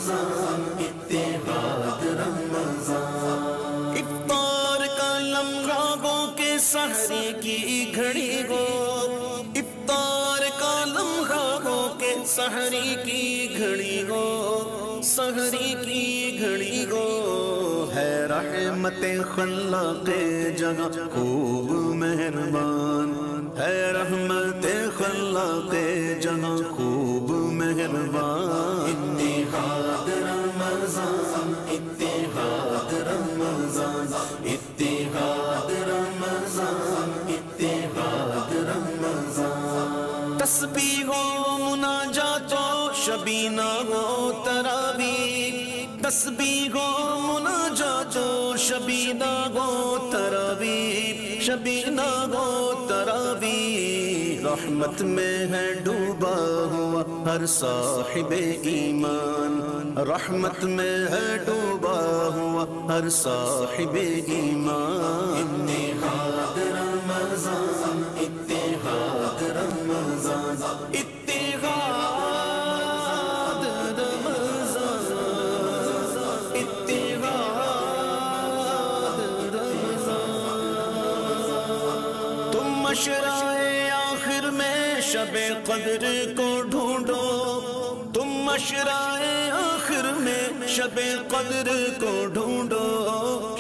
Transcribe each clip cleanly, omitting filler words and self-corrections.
رمضان اتحاد رمضان افطار کا لمحہ گو کہ سحری کی گھڑی گو افطار کا لمحہ گو کہ سحری کی گھڑی گو سحری کی گھڑی گو ہے رحمت خلاق جگہ خوب مہربان ہے رحمت خلاق جگہ خوب مہربان اتحاد رمضان اتحاد رمضان اتحاد رمضان اتحاد رمضان تسبیح و مناجات و شبینہ و تراویح تسبیح و مناجات و شبینہ و تراویح شبینہ و تراویح رحمت میں ہے ڈوبا ہوا ہر صاحب ایمان رحمت میں ہے ڈوبا ہوا ہر صاحب ایمان اتحاد رمضان اتحاد رمضان اتحاد رمضان اتحاد رمضان تم مشرائے آخر میں شب قدر کو ڈھونڈو تم مشرائے آخر میں شب قدر کو ڈھونڈو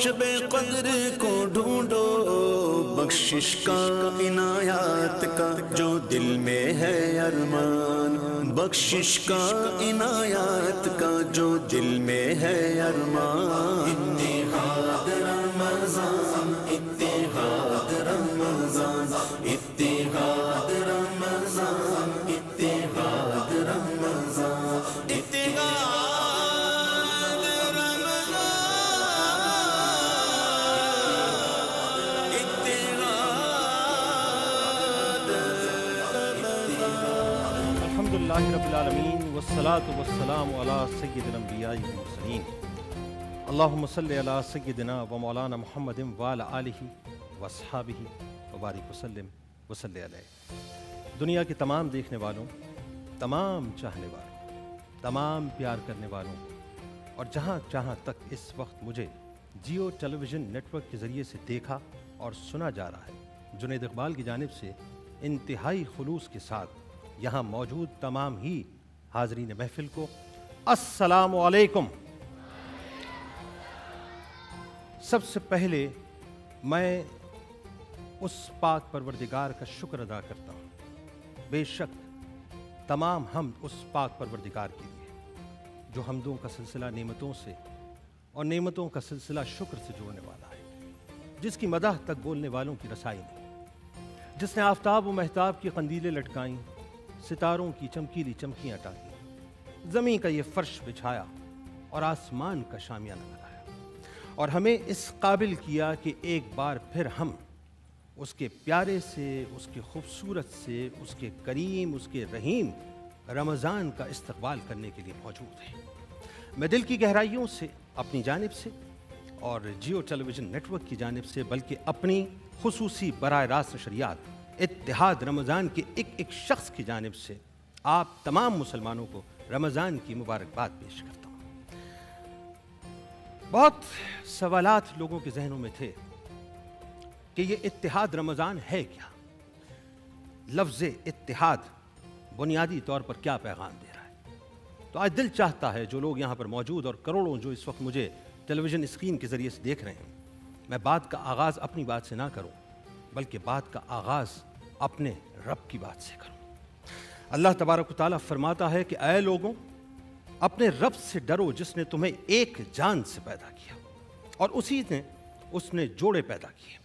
شب قدر کو ڈھونڈو بخشش کا عنایات کا جو دل میں ہے ارمان بخشش کا عنایات کا جو دل میں ہے ارمان اتحاد رمضان اتحاد رمضان اتحاد رمضان اتحاد رمضان اتحاد الحمدللہ رب العالمین والصلاة والسلام علی سید الانبیاء والمرسلین اللہم صلی علی سیدنا و مولانا محمد وعلی آلہ واصحابہ وبارک وسلم وصلی علیہ دنیا کے تمام دیکھنے والوں تمام چاہنے والوں تمام پیار کرنے والوں اور جہاں تک اس وقت مجھے جیو ٹیلی ویژن نیٹ ورک کے ذریعے سے دیکھا اور سنا جا رہا ہے جنید اقبال کی جانب سے انتہائی خلوص کے ساتھ یہاں موجود تمام ہی حاضرین محفل کو السلام علیکم۔ سب سے پہلے میں اس پاک پروردگار کا شکر ادا کرتا ہوں، بے شک تمام حمد اس پاک پروردگار کے لیے جو حمدوں کا سلسلہ نعمتوں سے اور نعمتوں کا سلسلہ شکر سے جوڑنے والا ہے، جس کی مدح تک بولنے والوں کی رسائی نہیں، جس نے آفتاب و مہتاب کی قندیلیں لٹکائیں، ستاروں کی چمکیلی چمکیاں ٹانگیں، زمین کا یہ فرش بچھایا اور آسمان کا شامیانہ لگایا اور ہمیں اس قابل کیا کہ ایک بار پھر ہم اس کے پیارے سے، اس کے خوبصورت سے، اس کے کریم، اس کے رحیم رمضان کا استقبال کرنے کے لیے موجود ہیں۔ میں دل کی گہرائیوں سے اپنی جانب سے اور جیو ٹیلی ویژن نیٹ ورک کی جانب سے بلکہ اپنی خصوصی براہ راست نشریات اتحاد رمضان کے ایک شخص کی جانب سے آپ تمام مسلمانوں کو رمضان کی مبارکباد پیش کرتا ہوں۔ بہت سوالات لوگوں کے ذہنوں میں تھے کہ یہ اتحاد رمضان ہے کیا؟ لفظ اتحاد بنیادی طور پر کیا پیغام دے رہا ہے؟ تو آج دل چاہتا ہے جو لوگ یہاں پر موجود اور کروڑوں جو اس وقت مجھے ٹیلی ویژن اسکرین کے ذریعے سے دیکھ رہے ہیں، میں بات کا آغاز اپنی بات سے نہ کروں بلکہ بات کا آغاز اپنے رب کی بات سے کروں۔ اللہ تبارک و تعالیٰ فرماتا ہے کہ اے لوگوں، اپنے رب سے ڈرو جس نے تمہیں ایک جان سے پیدا کیا اور اس نے جوڑے پیدا کیے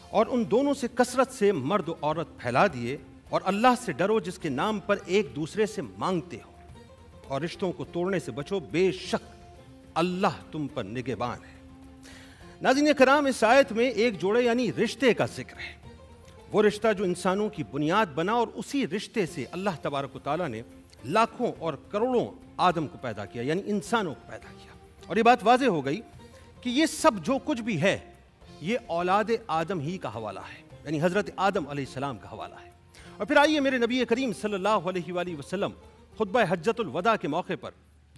اور ان دونوں سے کثرت سے مرد و عورت پھیلا دیے، اور اللہ سے ڈرو جس کے نام پر ایک دوسرے سے مانگتے ہو اور رشتوں کو توڑنے سے بچو، بے شک اللہ تم پر نگہبان ہے۔ ناظرین کرام، اس آیت میں ایک جوڑے یعنی رشتے کا ذکر ہے، وہ رشتہ جو انسانوں کی بنیاد بنا، اور اسی رشتے سے اللہ تبارک و تعالیٰ نے لاکھوں اور کروڑوں آدم کو پیدا کیا، یعنی انسانوں کو پیدا کیا۔ اور یہ بات واضح ہو گئی کہ یہ سب جو کچھ بھی ہے یہ اولاد آدم ہی کا حوالہ ہے، یعنی حضرت آدم علیہ السلام کا حوالہ ہے۔ اور پھر آئیے میرے نبی کریم صلی اللہ علیہ وآلہ وسلم خطبہ حجۃ الوداع کے موقع پر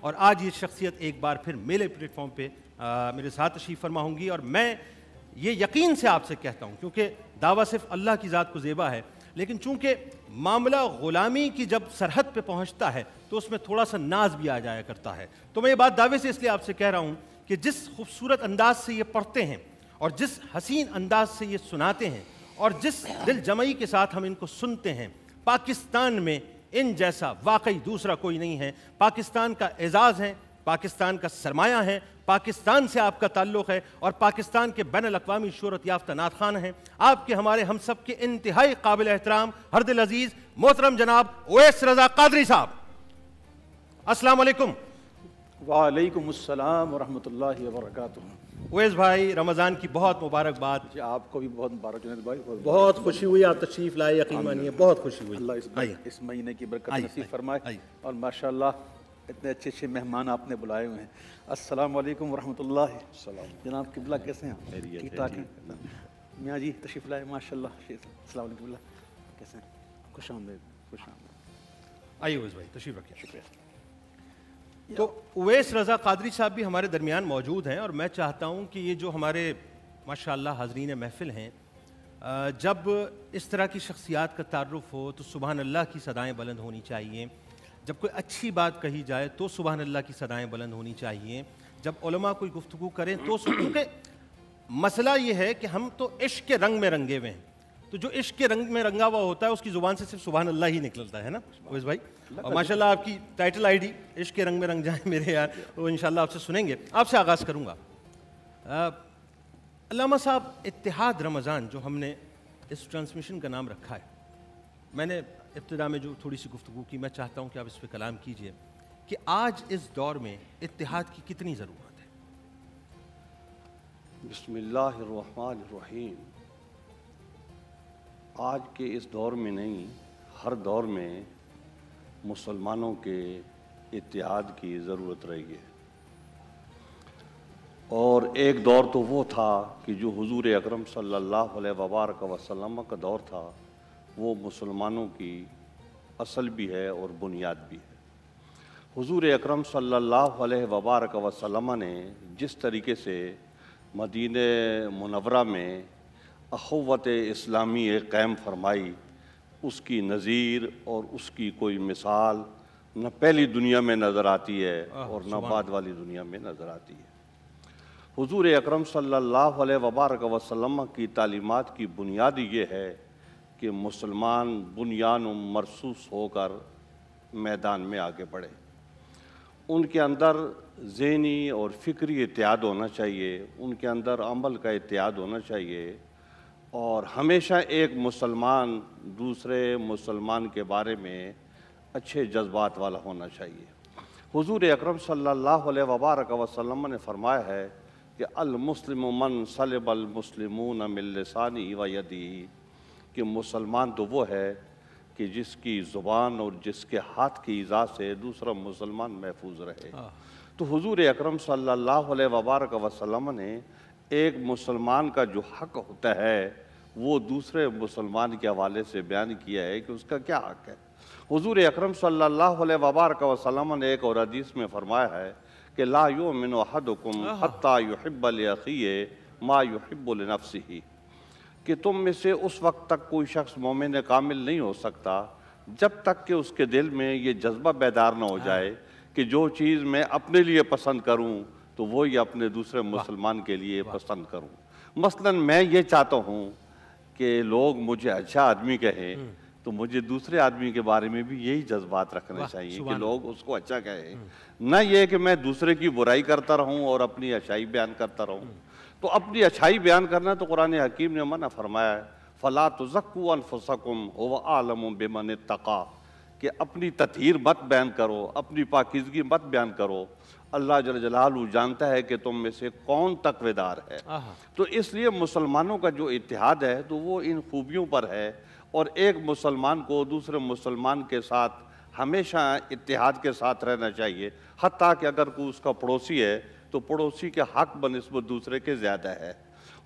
اور آج یہ شخصیت ایک بار پھر میرے پلیٹ فارم پہ میرے ساتھ تشریف فرما ہوں گی. اور میں یہ یقین سے آپ سے کہتا ہوں، کیونکہ دعویٰ صرف اللہ کی ذات کو زیبا ہے، لیکن چونکہ معاملہ غلامی کی جب سرحد پہ پہنچتا ہے تو اس میں تھوڑا سا ناز بھی آ جایا کرتا ہے. تو میں یہ بات دعوے سے اس لیے آپ سے کہہ رہا ہوں کہ جس خوبصورت انداز سے یہ پڑھتے ہیں اور جس حسین انداز سے یہ سناتے ہیں اور جس دل جمعی کے ساتھ ہم ان کو سنتے ہیں، پاکستان میں ان جیسا واقعی دوسرا کوئی نہیں ہے. پاکستان کا اعزاز ہے، پاکستان کا سرمایہ ہے، پاکستان سے آپ کا تعلق ہے اور پاکستان کے بین الاقوامی شہرت یافتہ نعت خوان ہیں. آپ کے ہمارے ہم سب کے انتہائی قابل احترام ہر دل عزیز محترم جناب اویس رضا قادری صاحب. السلام علیکم. وعلیکم السلام ورحمۃ اللہ وبرکاتہ. اویس بھائی، رمضان کی بہت مبارکباد. جی آپ کو بھی بہت مبارک جنید بھائی. بہت خوشی ہوئی آپ تشریف لائے، یقین مانیے بہت خوشی ہوئی. اللہ اس مہینے کی برکت نصیب فرمائے. اور ماشاءاللہ اتنے اچھے اچھے مہمان آپ نے بلائے ہوئے ہیں. السلام علیکم ورحمۃ اللہ. جناب قبلہ کیسے ہیں؟ ٹھیک ٹھاک ہیں میاں جی؟ تشریف لائے ماشاءاللہ. السلام علیکم قبلہ کیسے ہیں؟ خوش آمدید. خوش آمدید. آئیے اویس بھائی تشریف رکھیے. شکریہ. تو اویس رضا قادری صاحب بھی ہمارے درمیان موجود ہیں اور میں چاہتا ہوں کہ یہ جو ہمارے ماشاءاللہ حاضرین محفل ہیں، جب اس طرح کی شخصیات کا تعارف ہو تو سبحان اللہ کی صدائیں بلند ہونی چاہیے. جب کوئی اچھی بات کہی جائے تو سبحان اللہ کی صدائیں بلند ہونی چاہیے. جب علماء کوئی گفتگو کریں تو کیونکہ مسئلہ یہ ہے کہ ہم تو عشق کے رنگ میں رنگے ہوئے ہیں، تو جو عشق کے رنگ میں رنگا ہوا ہوتا ہے اس کی زبان سے صرف سبحان اللہ ہی نکلتا ہے نا اویس بھائی. اور ماشاءاللہ آپ کی ٹائٹل آئی ڈی عشق کے رنگ میں رنگ جائیں میرے یار، وہ انشاءاللہ آپ سے سنیں گے. آپ سے آغاز کروں گا. علامہ صاحب، اتحاد رمضان جو ہم نے اس ٹرانسمیشن کا نام رکھا ہے، میں نے ابتدا میں جو تھوڑی سی گفتگو کی، میں چاہتا ہوں کہ آپ اس پہ کلام کیجئے کہ آج اس دور میں اتحاد کی کتنی ضرورت ہے. بسم اللہ الرحمن الرحیم. آج کے اس دور میں نہیں، ہر دور میں مسلمانوں کے اتحاد کی ضرورت رہی ہے. اور ایک دور تو وہ تھا کہ جو حضور اکرم صلی اللہ علیہ وبارک وسلم کا دور تھا، وہ مسلمانوں کی اصل بھی ہے اور بنیاد بھی ہے. حضور اکرم صلی اللہ علیہ وبارک وسلم نے جس طریقے سے مدینہ منورہ میں اخوت اسلامی قائم فرمائی، اس کی نظیر اور اس کی کوئی مثال نہ پہلی دنیا میں نظر آتی ہے اور نہ بعد والی دنیا میں نظر آتی ہے. حضور اکرم صلی اللہ علیہ وبارک وسلم کی تعلیمات کی بنیاد یہ ہے کہ مسلمان بنیان و مرصوص ہو کر میدان میں آگے بڑھے. ان کے اندر ذہنی اور فکری اتحاد ہونا چاہیے، ان کے اندر عمل کا اتحاد ہونا چاہیے، اور ہمیشہ ایک مسلمان دوسرے مسلمان کے بارے میں اچھے جذبات والا ہونا چاہیے. حضور اکرم صلی اللہ علیہ وبارک وسلم نے فرمایا ہے کہ المسلم من سلب المسلمون من لسانی و یدی، کہ مسلمان تو وہ ہے کہ جس کی زبان اور جس کے ہاتھ کی ایذا سے دوسرا مسلمان محفوظ رہے. تو حضور اکرم صلی اللہ علیہ وبارک وسلم نے ایک مسلمان کا جو حق ہوتا ہے وہ دوسرے مسلمان کے حوالے سے بیان کیا ہے کہ اس کا کیا حق ہے. حضور اکرم صلی اللہ علیہ وبارک وسلم نے ایک اور حدیث میں فرمایا ہے کہ لا یؤمن احدکم حتی یحب لاخیہ ما یحب لنفسہ، کہ تم میں سے اس وقت تک کوئی شخص مومن کامل نہیں ہو سکتا جب تک کہ اس کے دل میں یہ جذبہ بیدار نہ ہو جائے کہ جو چیز میں اپنے لیے پسند کروں تو وہی اپنے دوسرے مسلمان کے لیے پسند کروں. مثلا میں یہ چاہتا ہوں کہ لوگ مجھے اچھا آدمی کہیں تو مجھے دوسرے آدمی کے بارے میں بھی یہی جذبات رکھنے چاہیے کہ لوگ اس کو اچھا کہیں، نہ یہ کہ میں دوسرے کی برائی کرتا رہوں اور اپنی اچھائی بیان کرتا رہوں. تو اپنی اچھائی بیان کرنا تو قرآن حکیم نے منع فرمایا ہے، فَلَا تُزَكُّوا أَنفُسَكُمْ هُوَ أَعْلَمُ بِمَنِ اتَّقَىٰ، کہ اپنی تطہیر مت بیان کرو، اپنی پاکیزگی مت بیان کرو. اللہ جل جلالہ جانتا ہے کہ تم میں سے کون تقوی دار ہے. تو اس لیے مسلمانوں کا جو اتحاد ہے تو وہ ان خوبیوں پر ہے، اور ایک مسلمان کو دوسرے مسلمان کے ساتھ ہمیشہ اتحاد کے ساتھ رہنا چاہیے، حتیٰ کہ اگر کوئی اس کا پڑوسی ہے تو پڑوسی کے حق بنسبت دوسرے کے زیادہ ہے.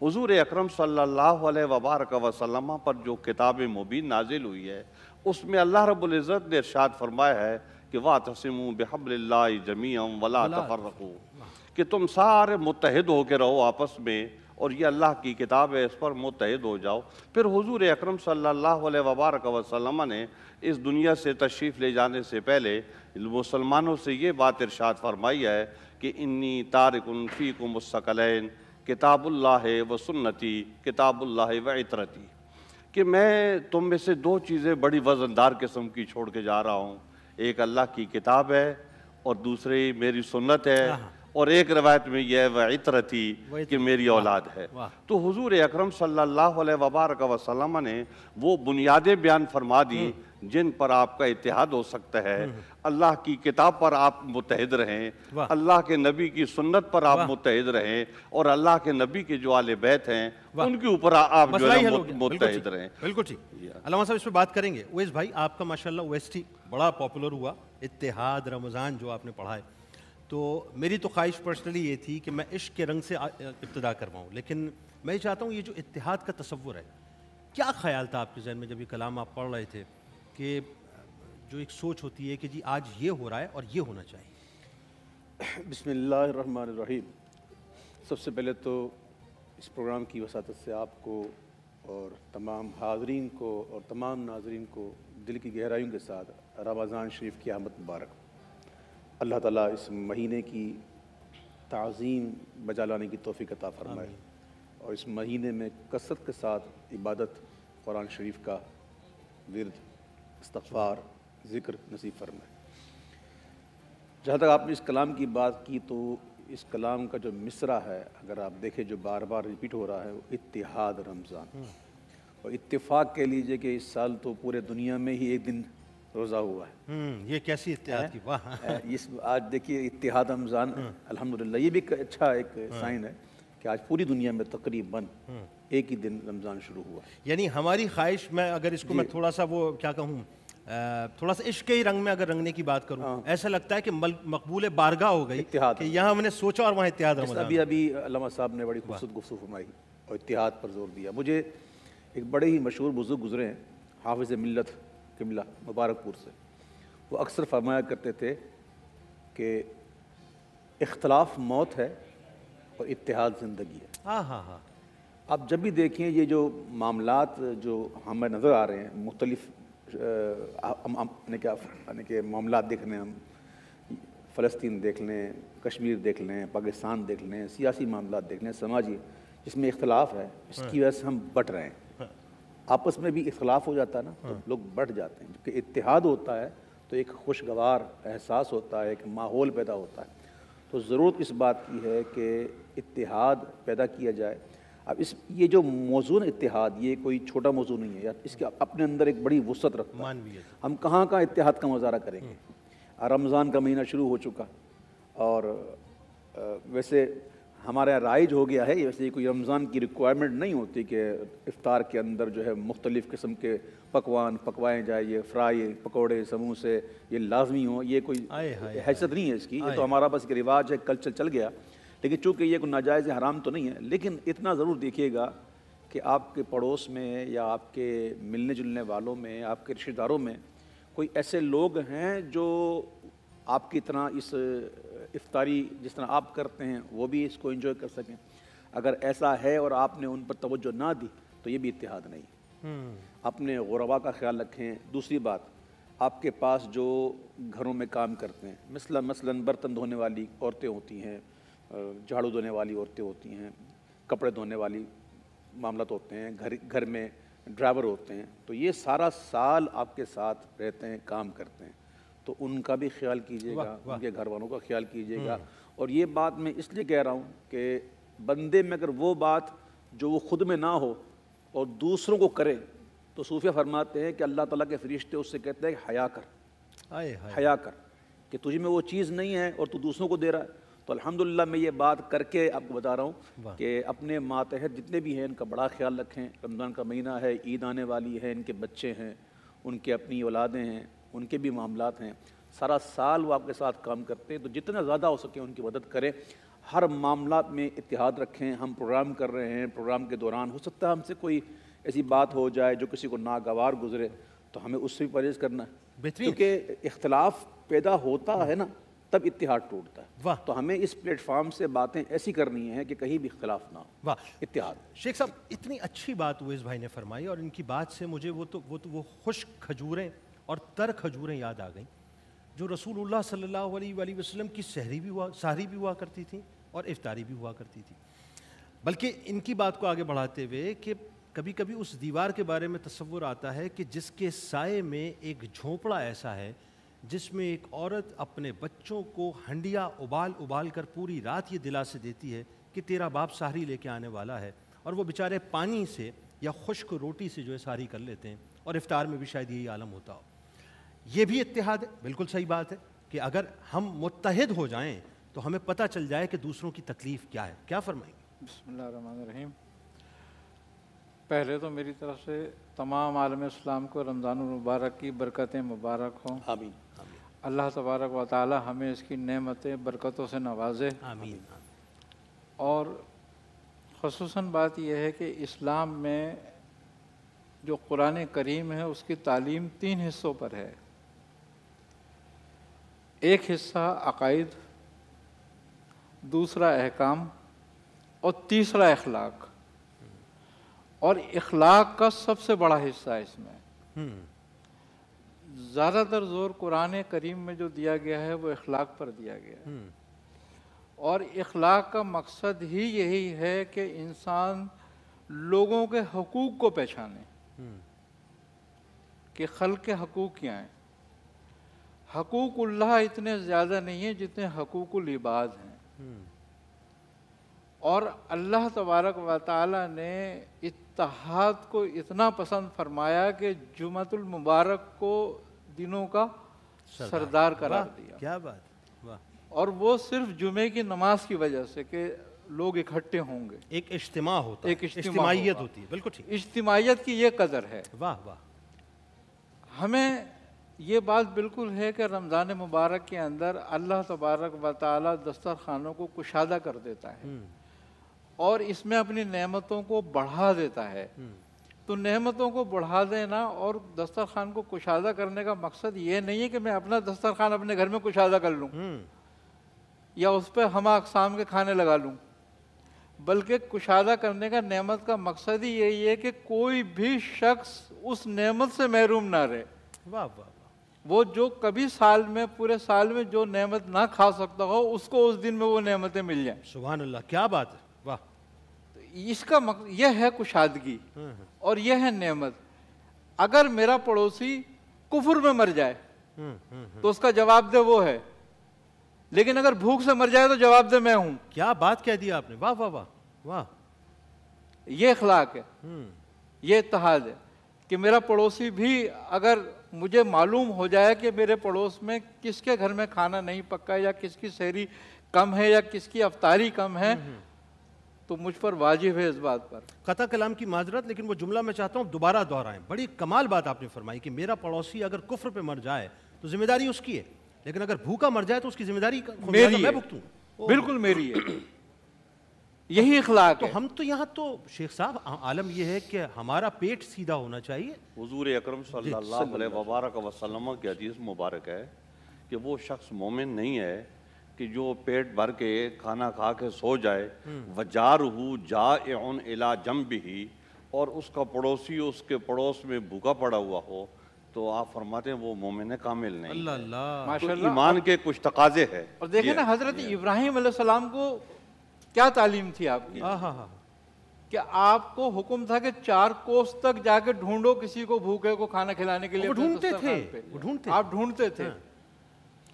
حضور اکرم صلی اللہ علیہ وبارک وسلم پر جو کتاب مبین نازل ہوئی ہے اس میں اللہ رب العزت نے ارشاد فرمایا ہے کہ واعتصموا بحبللہ جمیعا ولا تفرقوا، کہ تم سارے متحد ہو کے رہو آپس میں، اور یہ اللہ کی کتاب ہے، اس پر متحد ہو جاؤ۔ پھر حضور اکرم صلی اللہ علیہ وبارک وسلم نے اس دنیا سے تشریف لے جانے سے پہلے مسلمانوں سے یہ بات ارشاد فرمائی ہے کہ انی تارک فیکم الثقلین کتاب اللہ و سنتی کتاب اللہ و عطرتی، کہ میں تم میں سے دو چیزیں بڑی وزندار قسم کی چھوڑ کے جا رہا ہوں، ایک اللہ کی کتاب ہے اور دوسری میری سنت ہے، اور ایک روایت میں یہ ہے وعطرتی، کہ میری اولاد ہے۔ تو حضور اکرم صلی اللہ علیہ وبارک وسلم نے وہ بنیادیں بیان فرما دی جن پر آپ کا اتحاد ہو سکتا ہے۔ اللہ کی کتاب پر آپ متحد رہیں، اللہ کے نبی کی سنت پر آپ متحد رہیں، اور اللہ کے نبی کے جو آل بیت ہیں ان کے اوپر آپ جو ہے متحد رہیں۔ بالکل ٹھیک۔ علامہ صاحب اس پہ بات کریں گے۔ اویس بھائی، آپ کا ماشاءاللہ اویسٹی بڑا پاپولر ہوا، اتحاد رمضان جو آپ نے پڑھا ہے، تو میری تو خواہش پرسنلی یہ تھی کہ میں عشق کے رنگ سے ابتدا کرواؤں، لیکن میں چاہتا ہوں یہ جو اتحاد کا تصور ہے، کیا خیال تھا آپ کے ذہن میں جب یہ کلام آپ پڑھ رہے تھے، کہ جو ایک سوچ ہوتی ہے کہ جی آج یہ ہو رہا ہے اور یہ ہونا چاہیے؟ بسم اللہ الرحمن الرحیم۔ سب سے پہلے تو اس پروگرام کی وساطت سے آپ کو اور تمام حاضرین کو اور تمام ناظرین کو دل کی گہرائیوں کے ساتھ رمضان شریف کی آمد مبارک۔ اللہ تعالیٰ اس مہینے کی تعظیم بجا لانے کی توفیق عطا فرمائے، اور اس مہینے میں کثرت کے ساتھ عبادت، قرآن شریف کا ورد، استغفار، ذکر نصیب فرمائے۔ جہاں تک آپ نے اس کلام کی بات کی، تو اس کلام کا جو مصرع ہے اگر آپ دیکھیں جو بار بار ریپیٹ ہو رہا ہے، وہ اتحاد رمضان، اور اتفاق کہہ لیجئے کہ اس سال تو پورے دنیا میں ہی ایک دن روزہ ہوا ہے۔ یہ کیسی اتحاد کی واہ! آج دیکھیے اتحاد رمضان، الحمدللہ یہ بھی اچھا ایک سائن ہے کہ آج پوری دنیا میں تقریباً ایک ہی دن رمضان شروع ہوا۔ یعنی ہماری خواہش میں اگر اس کو میں تھوڑا سا وہ کیا کہوں، تھوڑا سا عشق ہی رنگ میں اگر رنگنے کی بات کروں، ایسا لگتا ہے کہ مقبول بارگاہ ہو گئی کہ یہاں ہم نے سوچا اور وہاں اتحاد رمضان۔ ابھی علامہ صاحب نے بڑی خوبصورت گفتگو فرمائی اور اتحاد پر زور دیا۔ مجھے ایک بڑے ہی مشہور بزرگ گزرے ہیں، حافظ ملت قبلہ مبارک پور سے، وہ اکثر فرمایا کرتے تھے کہ اختلاف موت ہے اور اتحاد زندگی ہے۔ آپ جب بھی دیکھیں یہ جو معاملات جو ہمیں نظر آ رہے ہیں، مختلف کہ معاملات دیکھ لیں، ہم فلسطین دیکھ لیں، کشمیر دیکھ لیں، پاکستان دیکھ لیں، سیاسی معاملات دیکھ لیں، سماجی جس میں اختلاف ہے، اس کی وجہ سے ہم بٹ رہے ہیں۔ آپس میں بھی اختلاف ہو جاتا ہے نا تو لوگ بٹ جاتے ہیں، جبکہ اتحاد ہوتا ہے تو ایک خوشگوار احساس ہوتا ہے، ایک ماحول پیدا ہوتا ہے۔ تو ضرورت اس بات کی ہے کہ اتحاد پیدا کیا جائے۔ اب یہ جو موضوع اتحاد، یہ کوئی چھوٹا موضوع نہیں ہے، اس کے اپنے اندر ایک بڑی وسعت رکھتا ہے۔ ہم کہاں اتحاد کا مظاہرہ کریں گے؟ رمضان کا مہینہ شروع ہو چکا، اور ویسے ہمارے یہاں رائج ہو گیا ہے، ویسے کوئی رمضان کی ریکوائرمنٹ نہیں ہوتی کہ افطار کے اندر جو ہے مختلف قسم کے پکوان پکوائے جائیں، یہ فرائی، پکوڑے، سموسے یہ لازمی ہوں، یہ کوئی حیثیت نہیں ہے اس کی، یہ تو ہمارا بس ایک رواج ہے، کلچر چل گیا۔ لیکن چونکہ یہ کوئی ناجائز حرام تو نہیں ہے، لیکن اتنا ضرور دیکھیے گا کہ آپ کے پڑوس میں یا آپ کے ملنے جلنے والوں میں، آپ کے رشتہ داروں میں کوئی ایسے لوگ ہیں جو آپ کی طرح اس افطاری جس طرح آپ کرتے ہیں وہ بھی اس کو انجوائے کر سکیں۔ اگر ایسا ہے اور آپ نے ان پر توجہ نہ دی تو یہ بھی اتحاد نہیں۔ اپنے غربا کا خیال رکھیں۔ دوسری بات، آپ کے پاس جو گھروں میں کام کرتے ہیں، مثلا برتن دھونے والی عورتیں ہوتی ہیں، جھاڑو دھونے والی عورتیں ہوتی ہیں، کپڑے دھونے والی معاملات ہوتے ہیں، گھر میں ڈرائیور ہوتے ہیں، تو یہ سارا سال آپ کے ساتھ رہتے ہیں، کام کرتے ہیں، تو ان کا بھی خیال کیجیے گا، ان کے گھر والوں کا خیال کیجیے گا۔ اور یہ بات میں اس لیے کہہ رہا ہوں کہ بندے میں اگر وہ بات جو وہ خود میں نہ ہو اور دوسروں کو کرے، تو صوفیہ فرماتے ہیں کہ اللہ تعالیٰ کے فرشتے اس سے کہتے ہیں کہ حیا کر، حیا کر، کہ تجھ میں وہ چیز نہیں ہے اور تو دوسروں کو دے رہا ہے۔ تو الحمدللہ میں یہ بات کر کے آپ کو بتا رہا ہوں کہ اپنے ماتحت جتنے بھی ہیں ان کا بڑا خیال رکھیں۔ رمضان کا مہینہ ہے، عید آنے والی ہے، ان کے بچے ہیں، ان کے اپنی اولادیں ہیں، ان کے بھی معاملات ہیں، سارا سال وہ آپ کے ساتھ کام کرتے ہیں، تو جتنا زیادہ ہو سکے ان کی مدد کریں۔ ہر معاملات میں اتحاد رکھیں۔ ہم پروگرام کر رہے ہیں، پروگرام کے دوران ہو سکتا ہے ہم سے کوئی ایسی بات ہو جائے جو کسی کو ناگوار گزرے، تو ہمیں اس سے بھی پرہیز کرنا ہے، بہترین، کیونکہ اختلاف پیدا ہوتا ہے نا تب اتحاد ٹوٹتا ہے. واہ. تو ہمیں اس پلیٹ فارم سے باتیں ایسی کرنی ہیں کہ کہیں بھی اختلاف نہ ہو، واہ. اتحاد. شیخ صاحب اتنی اچھی بات اویس بھائی نے فرمائی، اور ان کی بات سے مجھے وہ خشک کھجوریں اور تر کھجوریں یاد آ گئیں جو رسول اللہ صلی اللہ علیہ وآلہ وسلم کی سحری بھی ہوا کرتی تھیں اور افطاری بھی ہوا کرتی تھی. بلکہ ان کی بات کو آگے بڑھاتے ہوئے کہ کبھی کبھی اس دیوار کے بارے میں تصور آتا ہے کہ جس کے سائے میں ایک جھونپڑا ایسا ہے جس میں ایک عورت اپنے بچوں کو ہنڈیا ابال کر پوری رات یہ دلاسے دیتی ہے کہ تیرا باپ سحری لے کے آنے والا ہے، اور وہ بیچارے پانی سے یا خشک روٹی سے جو ہے سحری کر لیتے ہیں، اور افطار میں بھی شاید یہی عالم ہوتا ہو. یہ بھی اتحاد ہے، بالکل صحیح بات ہے کہ اگر ہم متحد ہو جائیں تو ہمیں پتہ چل جائے کہ دوسروں کی تکلیف کیا ہے. کیا فرمائیں گے؟ بسم اللہ الرحمن الرحیم. پہلے تو میری طرف سے تمام عالم اسلام کو رمضان المبارک کی برکتیں مبارک ہوں. آمین. اللہ تبارک و تعالی ہمیں اس کی نعمتیں برکتوں سے نوازے. آمین. اور خصوصاً بات یہ ہے کہ اسلام میں جو قرآن کریم ہے اس کی تعلیم 3 حصوں پر ہے. ایک حصہ عقائد، دوسرا احکام، اور تیسرا اخلاق. اور اخلاق کا سب سے بڑا حصہ ہے اس میں. زیادہ تر زور قرآن کریم میں جو دیا گیا ہے وہ اخلاق پر دیا گیا ہے. اور اخلاق کا مقصد ہی یہی ہے کہ انسان لوگوں کے حقوق کو پہچانے کہ خلق کے حقوق کیا ہیں. حقوق اللہ اتنے زیادہ نہیں ہیں جتنے حقوق العباد ہیں. اور اللہ تبارک و تعالی نے اتحاد کو اتنا پسند فرمایا کہ جمعۃ المبارک کو دنوں کا سردار قرار دیا. کیا بات. واہ. اور وہ صرف جمعے کی نماز کی وجہ سے کہ لوگ اکٹھے ہوں گے، ایک اجتماع ہوتا ہے، ایک اجتماعیت ہوتی ہے. بالکل ٹھیک. اجتماعیت کی یہ قدر ہے. واہ واہ. ہمیں یہ بات بالکل ہے کہ رمضان مبارک کے اندر اللہ تبارک و تعالی دسترخوانوں کو کشادہ کر دیتا ہے اور اس میں اپنی نعمتوں کو بڑھا دیتا ہے. تو نعمتوں کو بڑھا دینا اور دسترخوان کو کشادہ کرنے کا مقصد یہ نہیں ہے کہ میں اپنا دسترخوان اپنے گھر میں کشادہ کر لوں یا اس پہ ہمہ اقسام کے کھانے لگا لوں، بلکہ کشادہ کرنے کا نعمت کا مقصد ہی یہی ہے کہ کوئی بھی شخص اس نعمت سے محروم نہ رہے. واہ واہ. وہ جو کبھی سال میں پورے سال میں جو نعمت نہ کھا سکتا ہو اس کو اس دن میں وہ نعمتیں مل جائیں. سبحان اللہ. کیا بات ہے. واہ. اس کا مقصد یہ ہے کشادگی اور یہ ہے نعمت. اگر میرا پڑوسی کفر میں مر جائے تو اس کا جواب دہ وہ ہے، لیکن اگر بھوک سے مر جائے تو جواب دہ میں ہوں. کیا بات کہہ دیا آپ نے. واہ واہ واہ واہ. یہ اخلاق ہے، یہ اتحاد ہے کہ میرا پڑوسی بھی اگر مجھے معلوم ہو جائے کہ میرے پڑوس میں کس کے گھر میں کھانا نہیں پکا یا کس کی سحری کم ہے یا کس کی افطاری کم ہے تو مجھ پر واجب ہے اس بات پر. قطع کلام کی معذرت، لیکن وہ جملہ میں چاہتا ہوں دوبارہ دہرائیں. بڑی کمال بات آپ نے فرمائی کہ میرا پڑوسی اگر کفر پہ مر جائے تو ذمہ داری اس کی ہے، لیکن اگر بھوکا مر جائے تو اس کی ذمہ داری میں بھگتوں. بالکل میری ہے. یہی اخلاق ہے. تو ہم تو یہاں تو شیخ صاحب عالم یہ ہے کہ ہمارا پیٹ سیدھا ہونا چاہیے. حضور اکرم صلی اللہ علیہ وبارک وسلم کی حدیث مبارک ہے کہ وہ شخص مومن نہیں ہے کہ جو پیٹ بھر کے کھانا کھا کے سو جائے وجارہ جائع الی جنبہ اور اس کا پڑوسی اس کے پڑوس میں بھوکا پڑا ہوا ہو، تو آپ فرماتے ہیں وہ مومن کامل نہیں. اللہ اللہ. تو ایمان کے کچھ تقاضے ہیں. اور دیکھیں نا حضرت ابراہیم علیہ السلام کو کیا تعلیم تھی آپ کی کہ آپ کو حکم تھا کہ 4 کوس تک جا کے ڈھونڈو کسی کو بھوکے کو کھانا کھلانے کے لیے. وہ ڈھونڈتے تھے. آپ ڈھونڈتے تھے.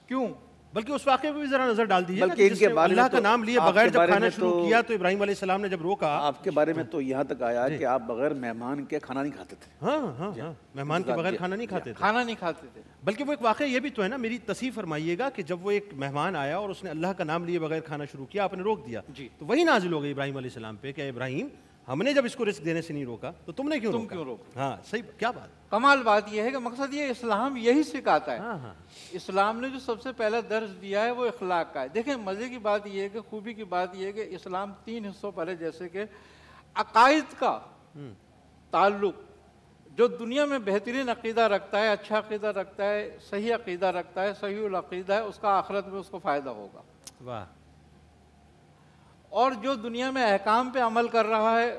کیوں؟ بلکہ اس واقعے پہ بھی ذرا نظر ڈال دیجیے. بلکہ ان کے بارے میں اللہ کا نام لیے بغیر جب کھانا شروع کیا تو ابراہیم علیہ السلام نے جب روکا آپ کے بارے میں تو یہاں تک آیا کہ آپ بغیر مہمان کے کھانا نہیں کھاتے تھے. ہاں مہمان کے بغیر کھانا نہیں کھاتے تھے. کھانا نہیں کھاتے تھے. بلکہ وہ ایک واقعہ یہ بھی تو ہے نا، میری تصحیح فرمائیے گا کہ جب وہ ایک مہمان آیا اور اس نے اللہ کا نام لیے بغیر کھانا شروع کیا، آپ نے روک دیا، تو وہی نازل ہو گئی ابراہیم علیہ السلام پہ کہ ابراہیم ہم نے جب اس کو رزق دینے سے نہیں روکا تو تم نے کیوں روکا. ہاں صحیح. کیا بات. کمال بات یہ ہے کہ مقصد یہ اسلام یہی سکھاتا ہے. اسلام نے جو سب سے پہلا درس دیا ہے وہ اخلاق کا ہے. دیکھیں مزے کی بات یہ ہے کہ خوبی کی بات یہ ہے کہ اسلام 3 حصوں پر ہے. جیسے کہ عقائد کا تعلق جو دنیا میں بہترین عقیدہ رکھتا ہے، اچھا عقیدہ رکھتا ہے، صحیح عقیدہ رکھتا ہے، صحیح العقیدہ ہے، اس کا آخرت میں اس کو فائدہ ہوگا. واہ. اور جو دنیا میں احکام پہ عمل کر رہا ہے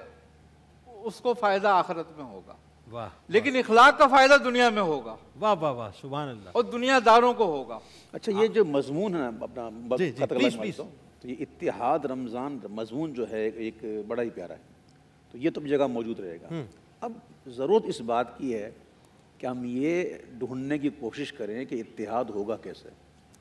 اس کو فائدہ آخرت میں ہوگا. واہ. لیکن اخلاق کا فائدہ دنیا میں ہوگا واہ واہ واہ سبحان اللہ. اور دنیا داروں کو ہوگا. اچھا یہ جو مضمون ہے اپنا جی پلیز تو یہ اتحاد رمضان مضمون جو ہے ایک بڑا ہی پیارا ہے، تو یہ تو جگہ موجود رہے گا. اب ضرورت اس بات کی ہے کہ ہم یہ ڈھونڈنے کی کوشش کریں کہ اتحاد ہوگا کیسے.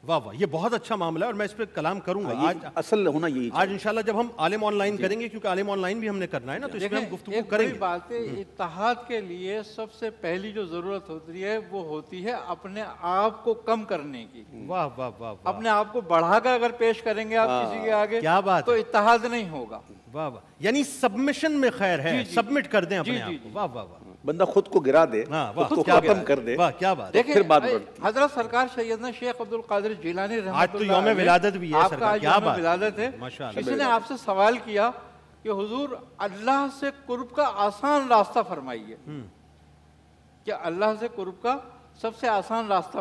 واہ واہ، یہ بہت اچھا معاملہ ہے اور میں اس پہ کلام کروں گا. آج اصل ہونا یہی آج انشاءاللہ جب ہم عالم آن لائن کریں گے، کیونکہ عالم آن لائن بھی ہم نے کرنا ہے نا، تو اس میں ہم گفتگو کریں گے. بات ہے اتحاد کے لیے سب سے پہلی جو ضرورت ہوتی ہے وہ ہوتی ہے اپنے آپ کو کم کرنے کی. واہ واہ واہ. اپنے آپ کو بڑھا کر اگر پیش کریں گے آپ کسی کے آگے کیا بات تو اتحاد نہیں ہوگا. واہ واہ، یعنی سبمشن میں خیر ہے، سبمٹ کر دیں اپنے آپ کو. واہ واہ واہ. بندہ خود کو گرا دے، خود کو ختم کر دے. واہ کیا بات. دیکھیں حضرت سرکار سیدنا شیخ عبد القادر جیلانی رحمۃ آج تو یوم ولادت بھی ہے سرکار. کیا بات. ولادت ہے. کسی نے آپ سے سوال کیا کہ حضور اللہ سے قرب کا آسان راستہ فرمائیے کہ اللہ سے قرب کا سب سے آسان راستہ.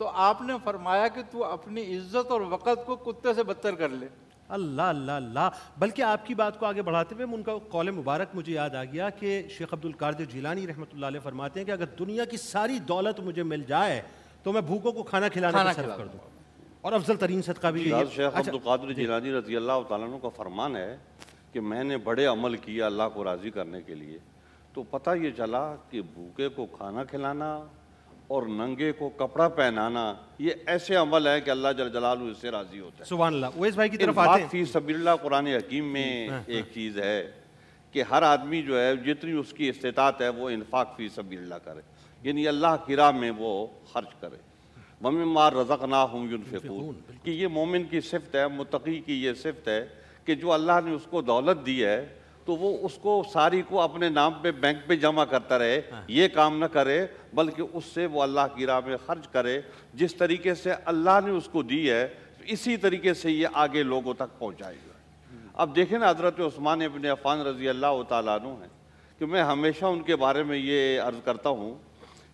تو آپ نے فرمایا کہ تو اپنی عزت اور وقت کو کتے سے بدتر کر لے. اللہ اللہ اللہ. بلکہ آپ کی بات کو آگے بڑھاتے ہوئے ان کا قول مبارک مجھے یاد آ گیا کہ شیخ عبد القادر جیلانی رحمۃ اللہ علیہ فرماتے ہیں کہ اگر دنیا کی ساری دولت مجھے مل جائے تو میں بھوکوں کو کھانا کھلانے کا صرف کر دوں. اور افضل ترین صدقہ بھی یہی ہے. شیخ عبد القادر جیلانی رضی اللہ تعالیٰ عنہ کا فرمان ہے کہ میں نے بڑے عمل کیا اللہ کو راضی کرنے کے لیے، تو پتہ یہ چلا کہ بھوکے کو کھانا کھلانا اور ننگے کو کپڑا پہنانا یہ ایسے عمل ہے کہ اللہ جل جلالہ اس سے راضی ہوتا ہے. سبحان اللہ. اویس بھائی کی طرف آتے ہیں. فی سبیل اللہ قرآن حکیم میں ایک چیز ہے کہ ہر آدمی جو ہے جتنی اس کی استطاعت ہے وہ انفاق فی سبیل اللہ کرے، یعنی اللہ کی راہ میں وہ خرچ کرے. وَمِمَّا رَزَقْنَاهُمْ يُنْفِقُونَ کہ یہ مومن کی صفت ہے، متقی کی یہ صفت ہے کہ جو اللہ نے اس کو دولت دی ہے تو وہ اس کو ساری کو اپنے نام پہ بینک پہ جمع کرتا رہے، یہ کام نہ کرے بلکہ اس سے وہ اللہ کی راہ میں خرچ کرے. جس طریقے سے اللہ نے اس کو دی ہے اسی طریقے سے یہ آگے لوگوں تک پہنچائے گا. اب دیکھیں نا حضرت عثمان ابن عفان رضی اللہ تعالیٰ عنہ ہیں کہ میں ہمیشہ ان کے بارے میں یہ عرض کرتا ہوں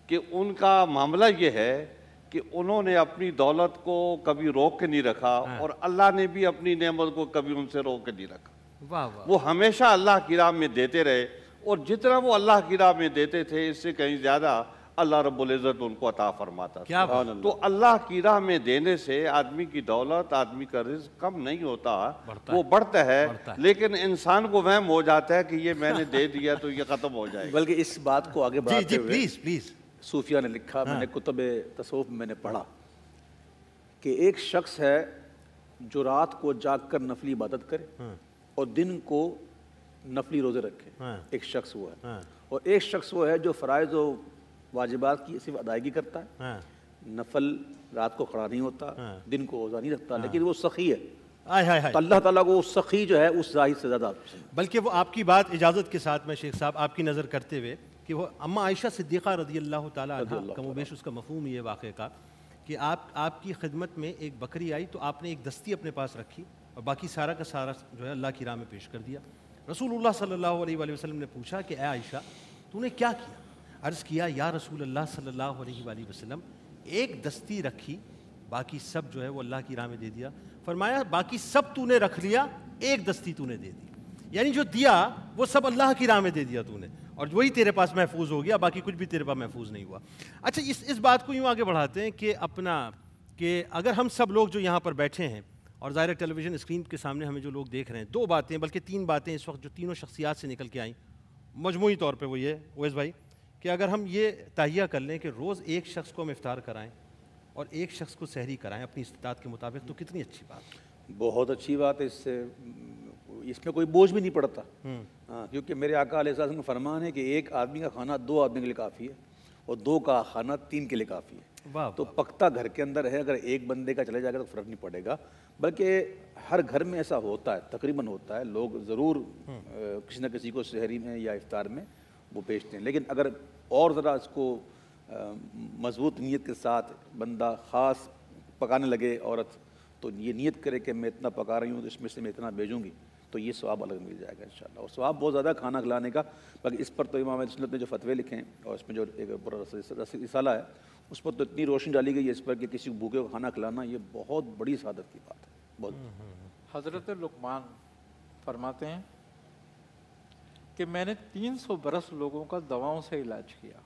کہ ان کا معاملہ یہ ہے کہ انہوں نے اپنی دولت کو کبھی روک کے نہیں رکھا اور اللہ نے بھی اپنی نعمت کو کبھی ان سے روک کے نہیں رکھا. وہ ہمیشہ اللہ کی راہ میں دیتے رہے اور جتنا وہ اللہ کی راہ میں دیتے تھے اس سے کہیں زیادہ اللہ رب العزت ان کو عطا فرماتا تھا. تو اللہ کی راہ میں دینے سے آدمی کی دولت، آدمی کا رزق کم نہیں ہوتا، وہ بڑھتا ہے. لیکن انسان کو وہم ہو جاتا ہے کہ یہ میں نے دے دیا تو یہ ختم ہو جائے گا. بلکہ اس بات کو آگے بڑھاتے ہوئے پلیز صوفیہ نے لکھا، میں نے کتب تصوف میں نے پڑھا کہ ایک شخص ہے جو رات کو جاگ کر نفلی عبادت کرے اور دن کو نفلی روزے رکھے. ایک شخص وہ ہے. اور ایک شخص وہ ہے جو فرائض و واجبات کی صرف ادائیگی کرتا ہے، نفل رات کو کھڑا نہیں ہوتا، دن کو روزہ نہیں رکھتا، لیکن وہ سخی ہے. اللہ تعالیٰ کو سخی جو ہے اس زاہد سے زیادہ پسند. بلکہ وہ آپ کی بات اجازت کے ساتھ میں شیخ صاحب آپ کی نظر کرتے ہوئے کہ وہ اما عائشہ صدیقہ رضی اللہ تعالیٰ عنہ کم و بیش اس کا مفہوم یہ واقعے کا کہ آپ کی خدمت میں ایک بکری آئی تو آپ نے ایک دستی اپنے پاس رکھی اور باقی سارا کا سارا جو ہے اللہ کی راہ میں پیش کر دیا. رسول اللہ صلی اللہ علیہ وآلہ وسلم نے پوچھا کہ اے عائشہ تو نے کیا کیا؟ عرض کیا یا رسول اللہ صلی اللہ علیہ وآلہ وسلم ایک دستی رکھی باقی سب جو ہے وہ اللہ کی راہ میں دے دیا. فرمایا باقی سب تو نے رکھ لیا، ایک دستی تو نے دے دی، یعنی جو دیا وہ سب اللہ کی راہ میں دے دیا تو نے اور وہی تیرے پاس محفوظ ہو گیا، باقی کچھ بھی تیرے پاس محفوظ نہیں ہوا. اچھا اس بات کو یوں آگے بڑھاتے ہیں کہ اگر ہم سب لوگ جو یہاں پر بیٹھے ہیں اور ظاہر ٹیلی ویژن اسکرین کے سامنے ہمیں جو لوگ دیکھ رہے ہیں، دو باتیں بلکہ تین باتیں اس وقت جو تینوں شخصیات سے نکل کے آئیں مجموعی طور پہ وہ یہ اویس بھائی کہ اگر ہم یہ تہیہ کر لیں کہ روز ایک شخص کو ہم افطار کرائیں اور ایک شخص کو سحری کرائیں اپنی استطاعت کے مطابق تو کتنی اچھی بات. بہت اچھی بات ہے. اس میں کوئی بوجھ بھی نہیں پڑتا. کیونکہ میرے آقا علیہ السلام کا فرمان ہے کہ ایک آدمی کا کھانا 2 آدمی کے لیے کافی ہے اور 2 کا کھانا 3 کے لیے کافی ہے. تو پختہ گھر کے اندر ہے، اگر ایک بندے کا چلے جائے گا تو فرق نہیں پڑے گا. بلکہ ہر گھر میں ایسا ہوتا ہے، تقریباً ہوتا ہے، لوگ ضرور کسی نہ کسی کو سحری میں یا افطار میں وہ بیچتے ہیں. لیکن اگر اور ذرا اس کو مضبوط نیت کے ساتھ بندہ خاص پکانے لگے عورت، تو یہ نیت کرے کہ میں اتنا پکا رہی ہوں تو اس میں سے میں اتنا بھیجوں گی، تو یہ ثواب الگ مل جائے گا انشاءاللہ. اور ثواب بہت زیادہ کھانا کھلانے کا. باقی اس پر تو امام اہل سنت نے جو فتوے لکھے ہیں اور اس میں جو ایک پورا رسالہ ہے اس پر تو اتنی روشنی ڈالی گئی ہے اس پر کہ کسی کو بھوکے کو کھانا کھلانا یہ بہت بڑی سعادت کی بات ہے. بہت. حضرت لقمان فرماتے ہیں کہ میں نے 300 برس لوگوں کا دواؤں سے علاج کیا،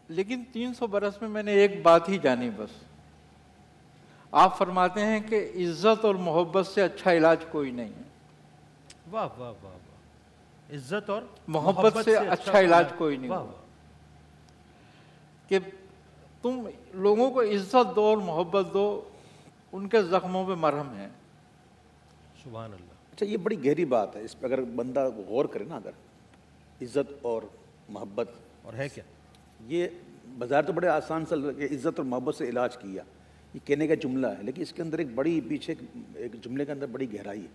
لیکن 300 برس میں میں نے ایک بات ہی جانی بس. آپ فرماتے ہیں کہ عزت اور محبت سے اچھا علاج کوئی نہیں ہے. واہ واہ واہ واہ. عزت اور محبت سے اچھا علاج کوئی نہیں ہے کہ تم لوگوں کو عزت دو اور محبت دو، ان کے زخموں پہ مرہم ہے. سبحان اللہ. اچھا یہ بڑی گہری بات ہے. اس پہ اگر بندہ غور کرے نا، اگر عزت اور محبت اور ہے کیا، یہ بظاہر تو بڑے آسان سے کہ عزت اور محبت سے علاج کیا، یہ کہنے کا جملہ ہے، لیکن اس کے اندر ایک بڑی پیچھے ایک جملے کے اندر بڑی گہرائی ہے.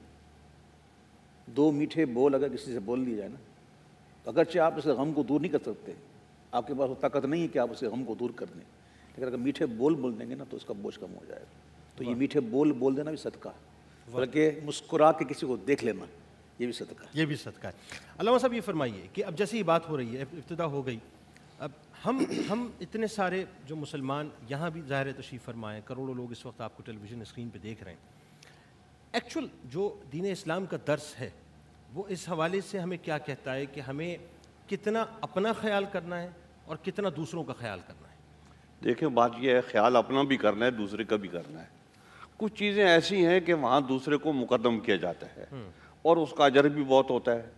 2 میٹھے بول اگر کسی سے بول لیے جائے نا، تو اگرچہ آپ اس غم کو دور نہیں کر سکتے، آپ کے پاس وہ طاقت نہیں ہے کہ آپ اسے غم کو دور کر دیں، لیکن اگر میٹھے بول دیں گے نا تو اس کا بوجھ کم ہو جائے گا. تو یہ میٹھے بول دینا بھی صدقہ ہے، بلکہ مسکرا کے کسی کو دیکھ لینا یہ بھی صدقہ ہے. یہ بھی صدقہ ہے. علامہ صاحب یہ فرمائیے کہ اب جیسے یہ بات ہو رہی ہے، ابتدا ہو گئی، اب ہم اتنے سارے جو مسلمان یہاں بھی ظاہر تشریف فرمائے، کروڑوں لوگ اس وقت آپ کو ٹیلی ویژن اسکرین پہ دیکھ رہے ہیں، ایکچول جو دین اسلام کا درس ہے وہ اس حوالے سے ہمیں کیا کہتا ہے کہ ہمیں کتنا اپنا خیال کرنا ہے اور کتنا دوسروں کا خیال کرنا ہے؟ دیکھیں بات یہ ہے، خیال اپنا بھی کرنا ہے، دوسرے کا بھی کرنا ہے. کچھ چیزیں ایسی ہیں کہ وہاں دوسرے کو مقدم کیا جاتا ہے اور اس کا اجر بھی بہت ہوتا ہے.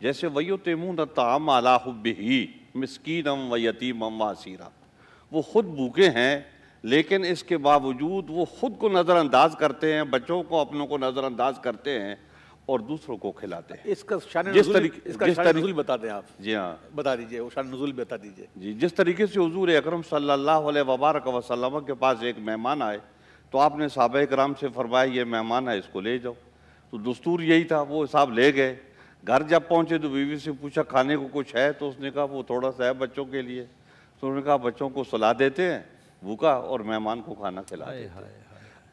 جیسے وَيُطْعِمُونَ الطَّعَامَ عَلَىٰ حُبِّهِ مِسْكِينًا وَيَتِيمًا وَأَسِيرًا. وہ خود بھوکے ہیں لیکن اس کے باوجود وہ خود کو نظر انداز کرتے ہیں، بچوں کو اپنوں کو نظر انداز کرتے ہیں اور دوسروں کو کھلاتے ہیں. اس کا شان نزول بتا دیں آپ. جی ہاں بتا دیجئے، وہ شان نزول بتا دیجئے. جی جس طریقے سے حضور اکرم صلی اللہ علیہ وبارک وسلم کے پاس ایک مہمان آئے تو آپ نے صحابہ کرام سے فرمایا یہ مہمان ہے، اس کو لے جاؤ. تو دستور یہی تھا، وہ صاحب لے گئے. گھر جب پہنچے تو بیوی سے پوچھا کھانے کو کچھ ہے؟ تو اس نے کہا وہ تھوڑا سا ہے بچوں کے لیے. تو انہوں نے کہا بچوں کو سلا دیتے ہیں بھوکا اور مہمان کو کھانا کھلا دیتے ہیں.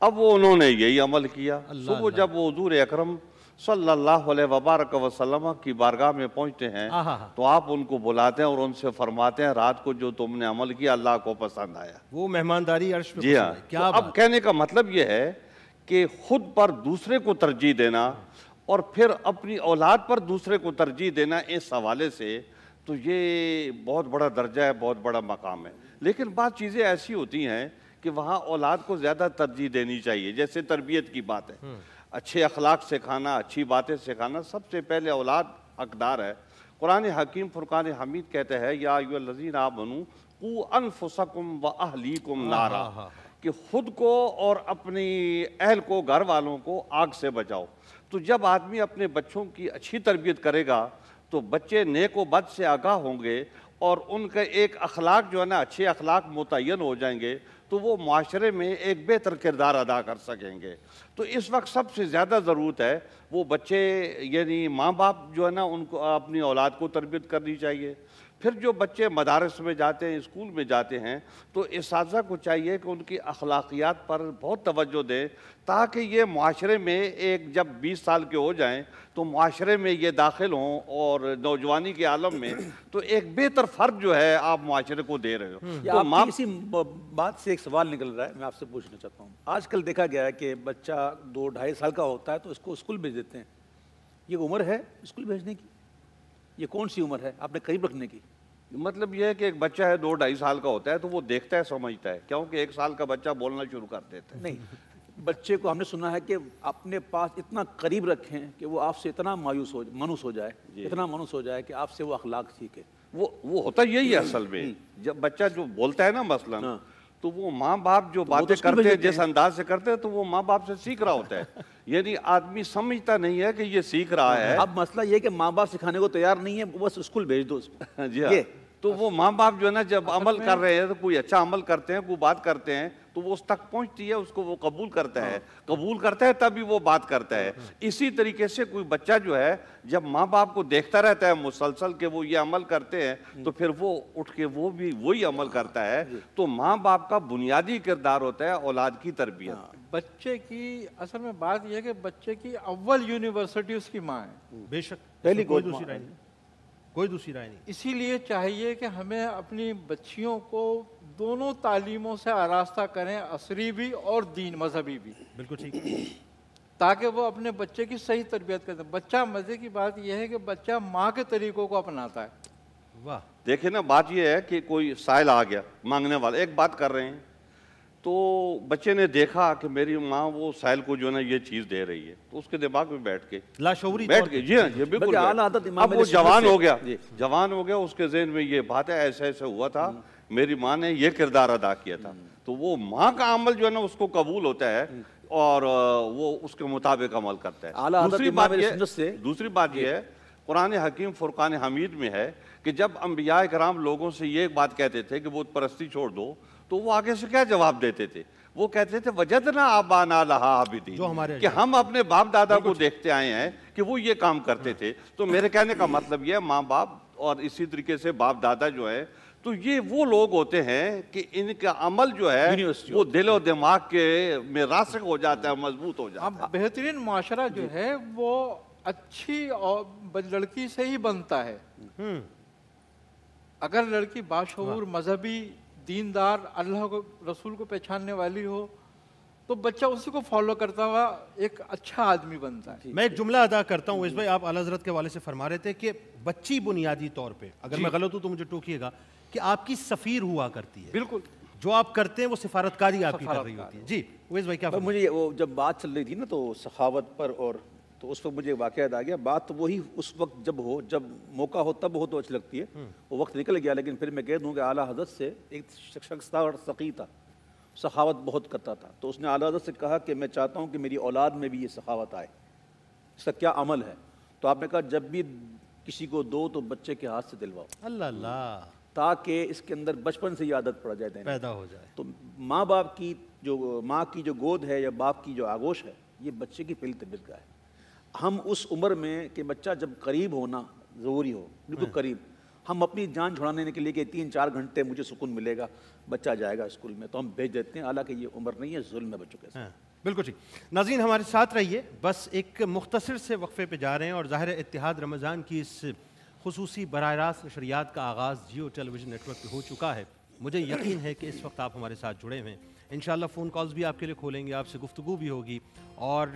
اب وہ انہوں نے یہی عمل کیا. صبح جب وہ حضور اکرم صلی اللہ علیہ وبارک وسلم کی بارگاہ میں پہنچتے ہیں تو آپ ان کو بلاتے ہیں اور ان سے فرماتے ہیں رات کو جو تم نے عمل کیا اللہ کو پسند آیا. وہ مہمانداری عرش پہ. جی ہاں. اب کہنے کا مطلب یہ ہے کہ خود پر دوسرے کو ترجیح دینا اور پھر اپنی اولاد پر دوسرے کو ترجیح دینا اس حوالے سے تو یہ بہت بڑا درجہ ہے، بہت بڑا مقام ہے. لیکن بعض چیزیں ایسی ہوتی ہیں کہ وہاں اولاد کو زیادہ ترجیح دینی چاہیے. جیسے تربیت کی بات ہے، اچھے اخلاق سکھانا، اچھی باتیں سکھانا، سب سے پہلے اولاد حقدار ہے. قرآن حکیم فرقان حمید کہتے ہیں یا ایھا الذین آمنوا قوا انفسکم واہلیکم نارا، کہ خود کو اور اپنی اہل کو، گھر والوں کو آگ سے بچاؤ. تو جب آدمی اپنے بچوں کی اچھی تربیت کرے گا تو بچے نیک و بد سے آگاہ ہوں گے اور ان کا ایک اخلاق جو ہے نا، اچھے اخلاق متعین ہو جائیں گے تو وہ معاشرے میں ایک بہتر کردار ادا کر سکیں گے. تو اس وقت سب سے زیادہ ضرورت ہے وہ بچے یعنی ماں باپ جو ہے نا ان کو اپنی اولاد کو تربیت کرنی چاہیے. پھر جو بچے مدارس میں جاتے ہیں، اسکول میں جاتے ہیں تو اساتذہ کو چاہیے کہ ان کی اخلاقیات پر بہت توجہ دیں تاکہ یہ معاشرے میں ایک جب 20 سال کے ہو جائیں تو معاشرے میں یہ داخل ہوں اور نوجوانی کے عالم میں تو ایک بہتر فرد جو ہے آپ معاشرے کو دے رہے ہو. تو اسی بات سے ایک سوال نکل رہا ہے، میں آپ سے پوچھنا چاہتا ہوں. آج کل دیکھا گیا ہے کہ بچہ 2-2.5 سال کا ہوتا ہے تو اس کو اسکول بھیج دیتے ہیں. یہ عمر ہے اسکول بھیجنے کی؟ یہ کون سی عمر ہے آپ نے قریب رکھنے کی؟ مطلب یہ ہے کہ ایک بچہ ہے 2-2.5 سال کا ہوتا ہے تو وہ دیکھتا ہے سمجھتا ہے، کیونکہ 1 سال کا بچہ بولنا شروع کر دیتا ہے. نہیں، بچے کو ہم نے سنا ہے کہ اپنے پاس اتنا قریب رکھیں کہ وہ آپ سے اتنا مانوس ہو جائے کہ آپ سے وہ اخلاق سیکھے. وہ ہوتا یہی ہے اصل میں. جب بچہ جو بولتا ہے نا مثلا تو وہ ماں باپ جو باتیں کرتے ہیں جس انداز سے کرتے ہیں تو وہ ماں باپ سے سیکھ رہا ہوتا ہے. یعنی آدمی سمجھتا نہیں ہے کہ یہ سیکھ رہا ہے. اب مسئلہ یہ کہ ماں باپ سکھانے کو تیار نہیں ہے، بس اسکول بھیج دو اس کو. جی ہاں، تو وہ ماں باپ جو ہے نا جب عمل کر رہے ہیں تو کوئی اچھا عمل کرتے ہیں، کوئی بات کرتے ہیں تو وہ اس تک پہنچتی ہے، اس کو وہ قبول کرتا ہے تبھی وہ بات کرتا ہے۔ اسی طریقے سے کوئی بچہ جو ہے جب ماں باپ کو دیکھتا رہتا ہے مسلسل کہ وہ یہ عمل کرتے ہیں تو پھر وہ اٹھ کے وہ بھی وہی عمل کرتا ہے۔ تو ماں باپ کا بنیادی کردار ہوتا ہے اولاد کی تربیت۔ بچے کی اصل میں بات یہ ہے کہ بچے کی اول یونیورسٹی اس کی ماں ہے، بے شک، پہلی کوئی گود دوسری رائے نہیں، کوئی دوسری رائے نہیں۔ اسی لیے چاہیے کہ ہمیں اپنی بچیوں کو دونوں تعلیموں سے آراستہ کریں، عصری بھی اور دین مذہبی بھی، بالکل ٹھیک، تاکہ وہ اپنے بچے کی صحیح تربیت کریں۔ بچہ مزے کی بات یہ ہے کہ بچہ ماں کے طریقوں کو اپناتا ہے۔ واہ، دیکھیں نا بات یہ ہے کہ کوئی سائل آ گیا مانگنے والا، ایک بات کر رہے ہیں تو بچے نے دیکھا کہ میری ماں وہ سائل کو جو ہے نا یہ چیز دے رہی ہے، تو اس کے دماغ میں بیٹھ کے لاشعوری بیٹھ کے جی ہاں یہ بالکل اب وہ جوان ہو گیا، اس کے ذہن میں یہ بات ہے ایسا ایسا ہوا تھا، میری ماں نے یہ کردار ادا کیا تھا، تو وہ ماں کا عمل جو ہے نا اس کو قبول ہوتا ہے اور وہ اس کے مطابق عمل کرتا ہے۔ دوسری بات یہ ہے قرآن حکیم فرقان حمید میں ہے کہ جب انبیاء کرام لوگوں سے یہ بات کہتے تھے کہ بت پرستی چھوڑ دو تو وہ آگے سے کیا جواب دیتے تھے؟ وہ کہتے تھے وجدنا آبانا لہا عابدین، کہ ہم اپنے باپ دادا کو دیکھتے آئے ہیں کہ وہ یہ کام کرتے تھے۔ تو میرے کہنے کا مطلب یہ ہے ماں باپ اور اسی طریقے سے باپ دادا جو ہے تو یہ وہ لوگ ہوتے ہیں کہ ان کا عمل جو ہے وہ دل و دماغ کے میں راسخ ہو جاتا ہے، مضبوط ہو جاتا ہے۔ اب بہترین معاشرہ جو ہے وہ اچھی اور لڑکی سے ہی بنتا ہے۔ اگر لڑکی باشعور، مذہبی، دیندار، اللہ کو رسول کو پہچاننے والی ہو تو بچہ اسی کو فالو کرتا ہوا ایک اچھا آدمی بنتا ہے۔ میں ایک جملہ ادا کرتا ہوں، اس بھائی آپ اعلیٰ حضرت کے حوالے سے فرما رہے تھے کہ بچی بنیادی طور پہ، اگر میں غلط ہوں تو مجھے ٹوکیے گا، کہ آپ کی سفیر ہوا کرتی ہے، بالکل جو آپ کرتے ہیں وہ سفارتکاری آپ کی کر رہی ہوتی ہے۔ جی اویس بھائی کیا فرمائیں؟ مجھے وہ جب بات چل رہی تھی نا تو سخاوت پر، اور تو اس وقت مجھے واقعہ یاد آ گیا، بات وہی اس وقت جب موقع ہو تب ہو تو اچھی لگتی ہے، وہ وقت نکل گیا، لیکن پھر میں کہہ دوں کہ اعلیٰ حضرت سے ایک شخص تھا اور سخی تھا، سخاوت بہت کرتا تھا، تو اس نے اعلیٰ حضرت سے کہا کہ میں چاہتا ہوں کہ میری اولاد میں بھی یہ سخاوت آئے، اس کا کیا عمل ہے؟ تو آپ نے کہا جب بھی کسی کو دو تو بچے کے ہاتھ سے دلواؤ، اللہ اللہ، تاکہ اس کے اندر بچپن سے یہ عادت پڑ جائے، پیدا ہو جائے۔ تو ماں باپ کی ماں کی جو گود ہے یا باپ کی جو آغوش ہے یہ بچے کی پہلی تربیت گاہ ہے۔ ہم اس عمر میں کہ بچہ جب قریب ہونا ضروری ہو، بالکل قریب، ہم اپنی جان چھڑانے کے لیے کہ 3-4 گھنٹے مجھے سکون ملے گا، بچہ جائے گا اسکول میں، تو ہم بھیج دیتے ہیں، حالانکہ یہ عمر نہیں ہے، ظلم ہے بچوں کے ساتھ۔ بالکل ٹھیک۔ ناظرین ہمارے ساتھ رہیے، بس ایک مختصر سے وقفے پہ جا رہے ہیں، اور ظاہر اتحاد رمضان کی اس خصوصی براہ راست نشریات کا آغاز جیو ٹیلی ویژن نیٹ ورک پہ ہو چکا ہے۔ مجھے یقین ہے کہ اس وقت آپ ہمارے ساتھ جڑے ہوئے ہیں، انشاءاللہ فون کالز بھی آپ کے لیے کھولیں گے، آپ سے گفتگو بھی ہوگی، اور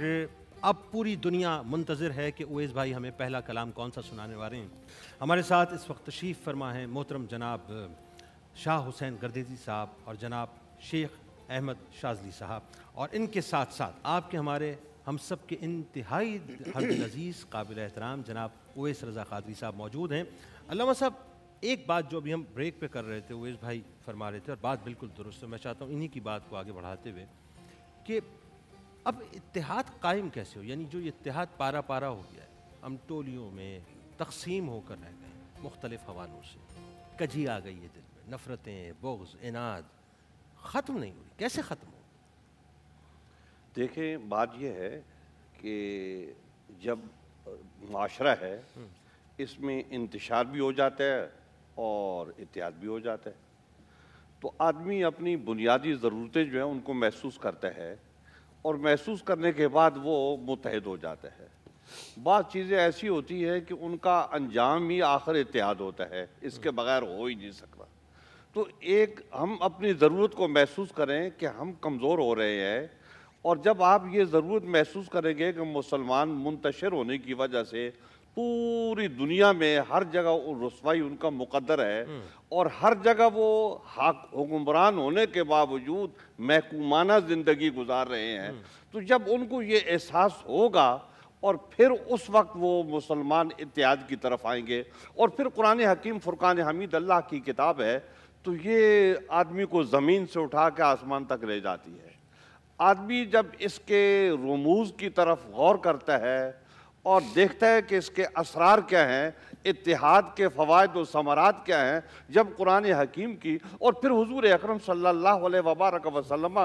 اب پوری دنیا منتظر ہے کہ اویس بھائی ہمیں پہلا کلام کون سا سنانے والے ہیں۔ ہمارے ساتھ اس وقت تشریف فرما ہیں محترم جناب شاہ حسین گردیزی صاحب اور جناب شیخ احمد شاذلی صاحب، اور ان کے ساتھ ساتھ آپ کے ہمارے ہم سب کے انتہائی حد عزیز قابل احترام جناب اویس رضا قادری صاحب موجود ہیں۔ علامہ صاحب، ایک بات جو ابھی ہم بریک پہ کر رہے تھے، اویس بھائی فرما رہے تھے، اور بات بالکل درست ہے، میں چاہتا ہوں انہی کی بات کو آگے بڑھاتے ہوئے کہ اب اتحاد قائم کیسے ہو؟ یعنی جو یہ اتحاد پارا پارا ہو گیا ہے، ہم ٹولیوں میں تقسیم ہو کر رہ گئے مختلف حوالوں سے، کجی آ گئی ہے دل میں، نفرتیں، بغض، اناد ختم نہیں ہوئی، کیسے ختم ہو؟ دیکھیں بات یہ ہے کہ جب معاشرہ ہے اس میں انتشار بھی ہو جاتا ہے اور اتحاد بھی ہو جاتا ہے، تو آدمی اپنی بنیادی ضرورتیں جو ہیں ان کو محسوس کرتا ہے، اور محسوس کرنے کے بعد وہ متحد ہو جاتا ہے۔ بعض چیزیں ایسی ہوتی ہیں کہ ان کا انجام ہی آخر اتحاد ہوتا ہے، اس کے بغیر ہو ہی نہیں سکتا۔ تو ایک ہم اپنی ضرورت کو محسوس کریں کہ ہم کمزور ہو رہے ہیں، اور جب آپ یہ ضرورت محسوس کریں گے کہ مسلمان منتشر ہونے کی وجہ سے پوری دنیا میں ہر جگہ رسوائی ان کا مقدر ہے، اور ہر جگہ وہ حکمران ہونے کے باوجود محکومانہ زندگی گزار رہے ہیں، تو جب ان کو یہ احساس ہوگا اور پھر اس وقت وہ مسلمان اتحاد کی طرف آئیں گے، اور پھر قرآن حکیم فرقان حمید اللہ کی کتاب ہے تو یہ آدمی کو زمین سے اٹھا کے آسمان تک لے جاتی ہے۔ آدمی جب اس کے رموز کی طرف غور کرتا ہے اور دیکھتا ہے کہ اس کے اسرار کیا ہیں، اتحاد کے فوائد و ثمرات کیا ہیں جب قرآن حکیم کی اور پھر حضور اکرم صلی اللہ علیہ وبارک وسلم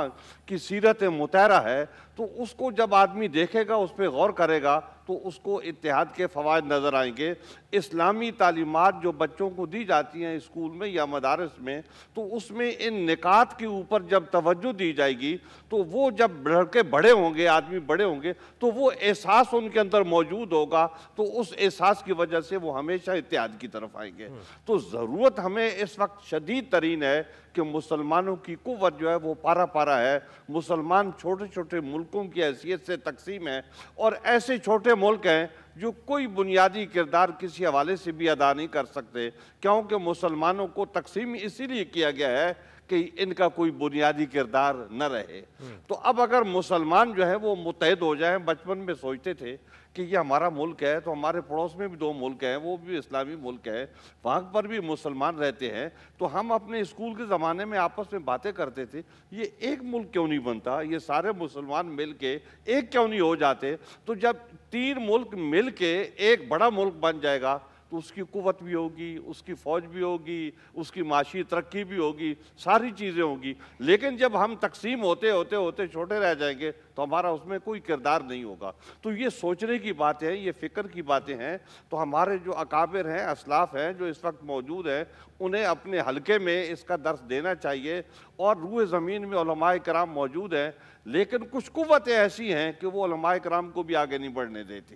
کی سیرت مطہرہ ہے، تو اس کو جب آدمی دیکھے گا، اس پہ غور کرے گا، تو اس کو اتحاد کے فوائد نظر آئیں گے۔ اسلامی تعلیمات جو بچوں کو دی جاتی ہیں اسکول میں یا مدارس میں، تو اس میں ان نکات کے اوپر جب توجہ دی جائے گی تو وہ جب لڑکے بڑے ہوں گے، آدمی بڑے ہوں گے، تو وہ احساس ان کے اندر موجود ہوگا، تو اس احساس کی وجہ سے وہ ہمیشہ اتحاد کی طرف آئیں گے۔ تو ضرورت ہمیں اس وقت شدید ترین ہے کہ مسلمانوں کی قوت جو ہے وہ پارا پارا ہے۔ مسلمان چھوٹے چھوٹے ملکوں کی حیثیت سے تقسیم ہے، اور ایسے چھوٹے ملک ہیں جو کوئی بنیادی کردار کسی حوالے سے بھی ادا نہیں کر سکتے، کیونکہ مسلمانوں کو تقسیم اسی لیے کیا گیا ہے کہ ان کا کوئی بنیادی کردار نہ رہے۔ تو اب اگر مسلمان جو ہے وہ متحد ہو جائیں، بچپن میں سوچتے تھے کہ یہ ہمارا ملک ہے، تو ہمارے پڑوس میں بھی 2 ملک ہیں، وہ بھی اسلامی ملک ہے، وہاں پر بھی مسلمان رہتے ہیں، تو ہم اپنے اسکول کے زمانے میں آپس میں باتیں کرتے تھے، یہ ایک ملک کیوں نہیں بنتا، یہ سارے مسلمان مل کے ایک کیوں نہیں ہو جاتے؟ تو جب 3 ملک مل کے ایک بڑا ملک بن جائے گا تو اس کی قوت بھی ہوگی، اس کی فوج بھی ہوگی، اس کی معاشی ترقی بھی ہوگی، ساری چیزیں ہوگی۔ لیکن جب ہم تقسیم ہوتے ہوتے ہوتے چھوٹے رہ جائیں گے تو ہمارا اس میں کوئی کردار نہیں ہوگا۔ تو یہ سوچنے کی باتیں ہیں، یہ فکر کی باتیں ہیں۔ تو ہمارے جو اکابر ہیں، اسلاف ہیں جو اس وقت موجود ہیں، انہیں اپنے حلقے میں اس کا درس دینا چاہیے، اور روئے زمین میں علماء کرام موجود ہیں، لیکن کچھ قوتیں ایسی ہیں کہ وہ علماء کرام کو بھی آگے نہیں بڑھنے دیتی،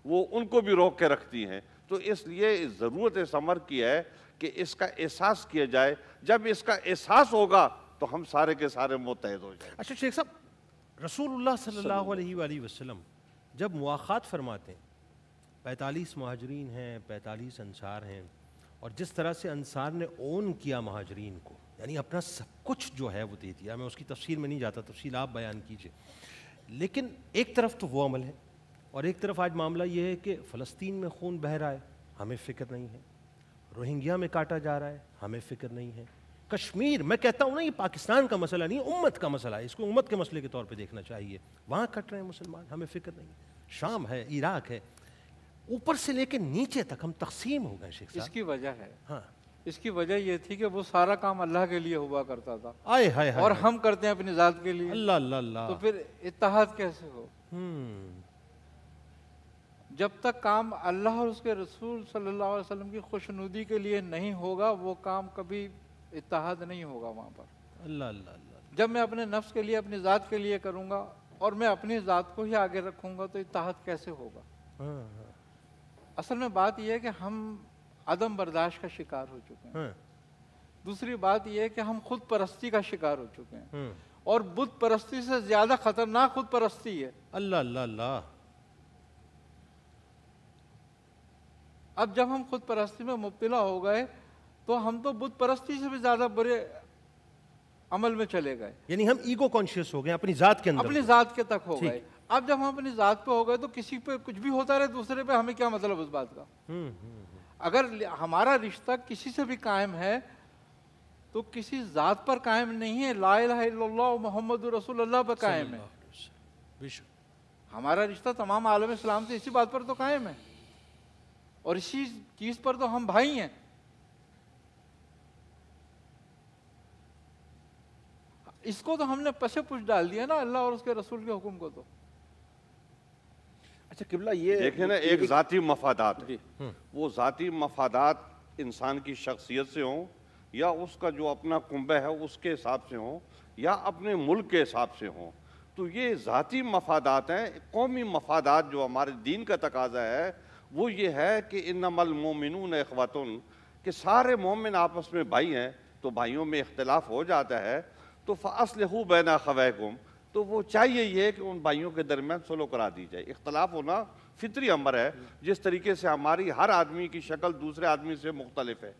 وہ ان کو بھی روک کے رکھتی ہیں۔ تو اس لیے ضرورت اس امر کی ہے کہ اس کا احساس کیا جائے۔ جب اس کا احساس ہوگا تو ہم سارے کے سارے متحد ہو جائیں۔ اچھا شیخ صاحب، رسول اللہ صلی اللہ علیہ وآلہ وسلم جب مواخات فرماتے ہیں، 45 مہاجرین ہیں، 45 انصار ہیں، اور جس طرح سے انصار نے اون کیا مہاجرین کو، یعنی اپنا سب کچھ جو ہے وہ دے دیا، میں اس کی تفصیل میں نہیں جاتا، تفصیل آپ بیان کیجئے۔ لیکن ایک طرف تو وہ عمل ہے، اور ایک طرف آج معاملہ یہ ہے کہ فلسطین میں خون بہہ رہا ہے، ہمیں فکر نہیں ہے، روہنگیا میں کاٹا جا رہا ہے، ہمیں فکر نہیں ہے، کشمیر، میں کہتا ہوں نا یہ پاکستان کا مسئلہ نہیں، امت کا مسئلہ ہے، اس کو امت کے مسئلے کے طور پہ دیکھنا چاہیے، وہاں کٹ رہے ہیں مسلمان، ہمیں فکر نہیں ہے، شام ہے، عراق ہے، اوپر سے لے کے نیچے تک ہم تقسیم ہو گئے شیخ صاحب۔ اس کی وجہ ہے، ہاں، اس کی وجہ یہ تھی کہ وہ سارا کام اللہ کے لیے ہوا کرتا تھا، آئے ہائے اور ہم کرتے ہیں اپنی ذات کے لیے، اللہ اللہ اللہ، تو پھر اتحاد کیسے ہو؟ جب تک کام اللہ اور اس کے رسول صلی اللہ علیہ وسلم کی خوشنودی کے لیے نہیں ہوگا، وہ کام کبھی اتحاد نہیں ہوگا وہاں پر۔ اللہ اللہ اللہ، جب میں اپنے نفس کے لیے، اپنی ذات کے لیے کروں گا اور میں اپنی ذات کو ہی آگے رکھوں گا تو اتحاد کیسے ہوگا؟ اصل میں بات یہ ہے کہ ہم عدم برداشت کا شکار ہو چکے ہیں۔ دوسری بات یہ ہے کہ ہم خود پرستی کا شکار ہو چکے ہیں، اور بت پرستی سے زیادہ خطرناک خود پرستی ہے۔ اللہ اللہ اللہ، اب جب ہم خود پرستی میں مبتلا ہو گئے تو ہم تو بت پرستی سے بھی زیادہ برے عمل میں چلے گئے، یعنی ہم ایگو کانشیس ہو گئے اپنی ذات کے اندر، اپنی ذات کے تک ہو گئے۔ اب جب ہم اپنی ذات پہ ہو گئے تو کسی پہ کچھ بھی ہوتا رہے، دوسرے پہ ہمیں کیا مطلب اس بات کا؟ اگر ہمارا رشتہ کسی سے بھی قائم ہے تو کسی ذات پر قائم نہیں ہے، لا الہ الا اللہ محمد رسول اللہ پر قائم ہے۔ ہمارا رشتہ تمام عالم اسلام سے اسی بات پر تو قائم ہے، اور اسی چیز پر تو ہم بھائی ہیں۔ اس کو تو ہم نے پسے پوچھ ڈال دیا نا اللہ اور اس کے رسول کے حکم کو۔ تو اچھا قبلہ یہ دیکھیں نا، ایک ذاتی مفادات، وہ ذاتی مفادات انسان کی شخصیت سے ہوں، یا اس کا جو اپنا کنبہ ہے اس کے حساب سے ہوں، یا اپنے ملک کے حساب سے ہوں، تو یہ ذاتی مفادات ہیں۔ قومی مفادات جو ہمارے دین کا تقاضا ہے وہ یہ ہے کہ انما المومنون اخوۃ، کہ سارے مومن آپس میں بھائی ہیں۔ تو بھائیوں میں اختلاف ہو جاتا ہے تو فاصلحوا بین اخویکم، تو وہ چاہیے یہ کہ ان بھائیوں کے درمیان صلح کرا دی جائے۔ اختلاف ہونا فطری امر ہے، جس طریقے سے ہماری ہر آدمی کی شکل دوسرے آدمی سے مختلف ہے۔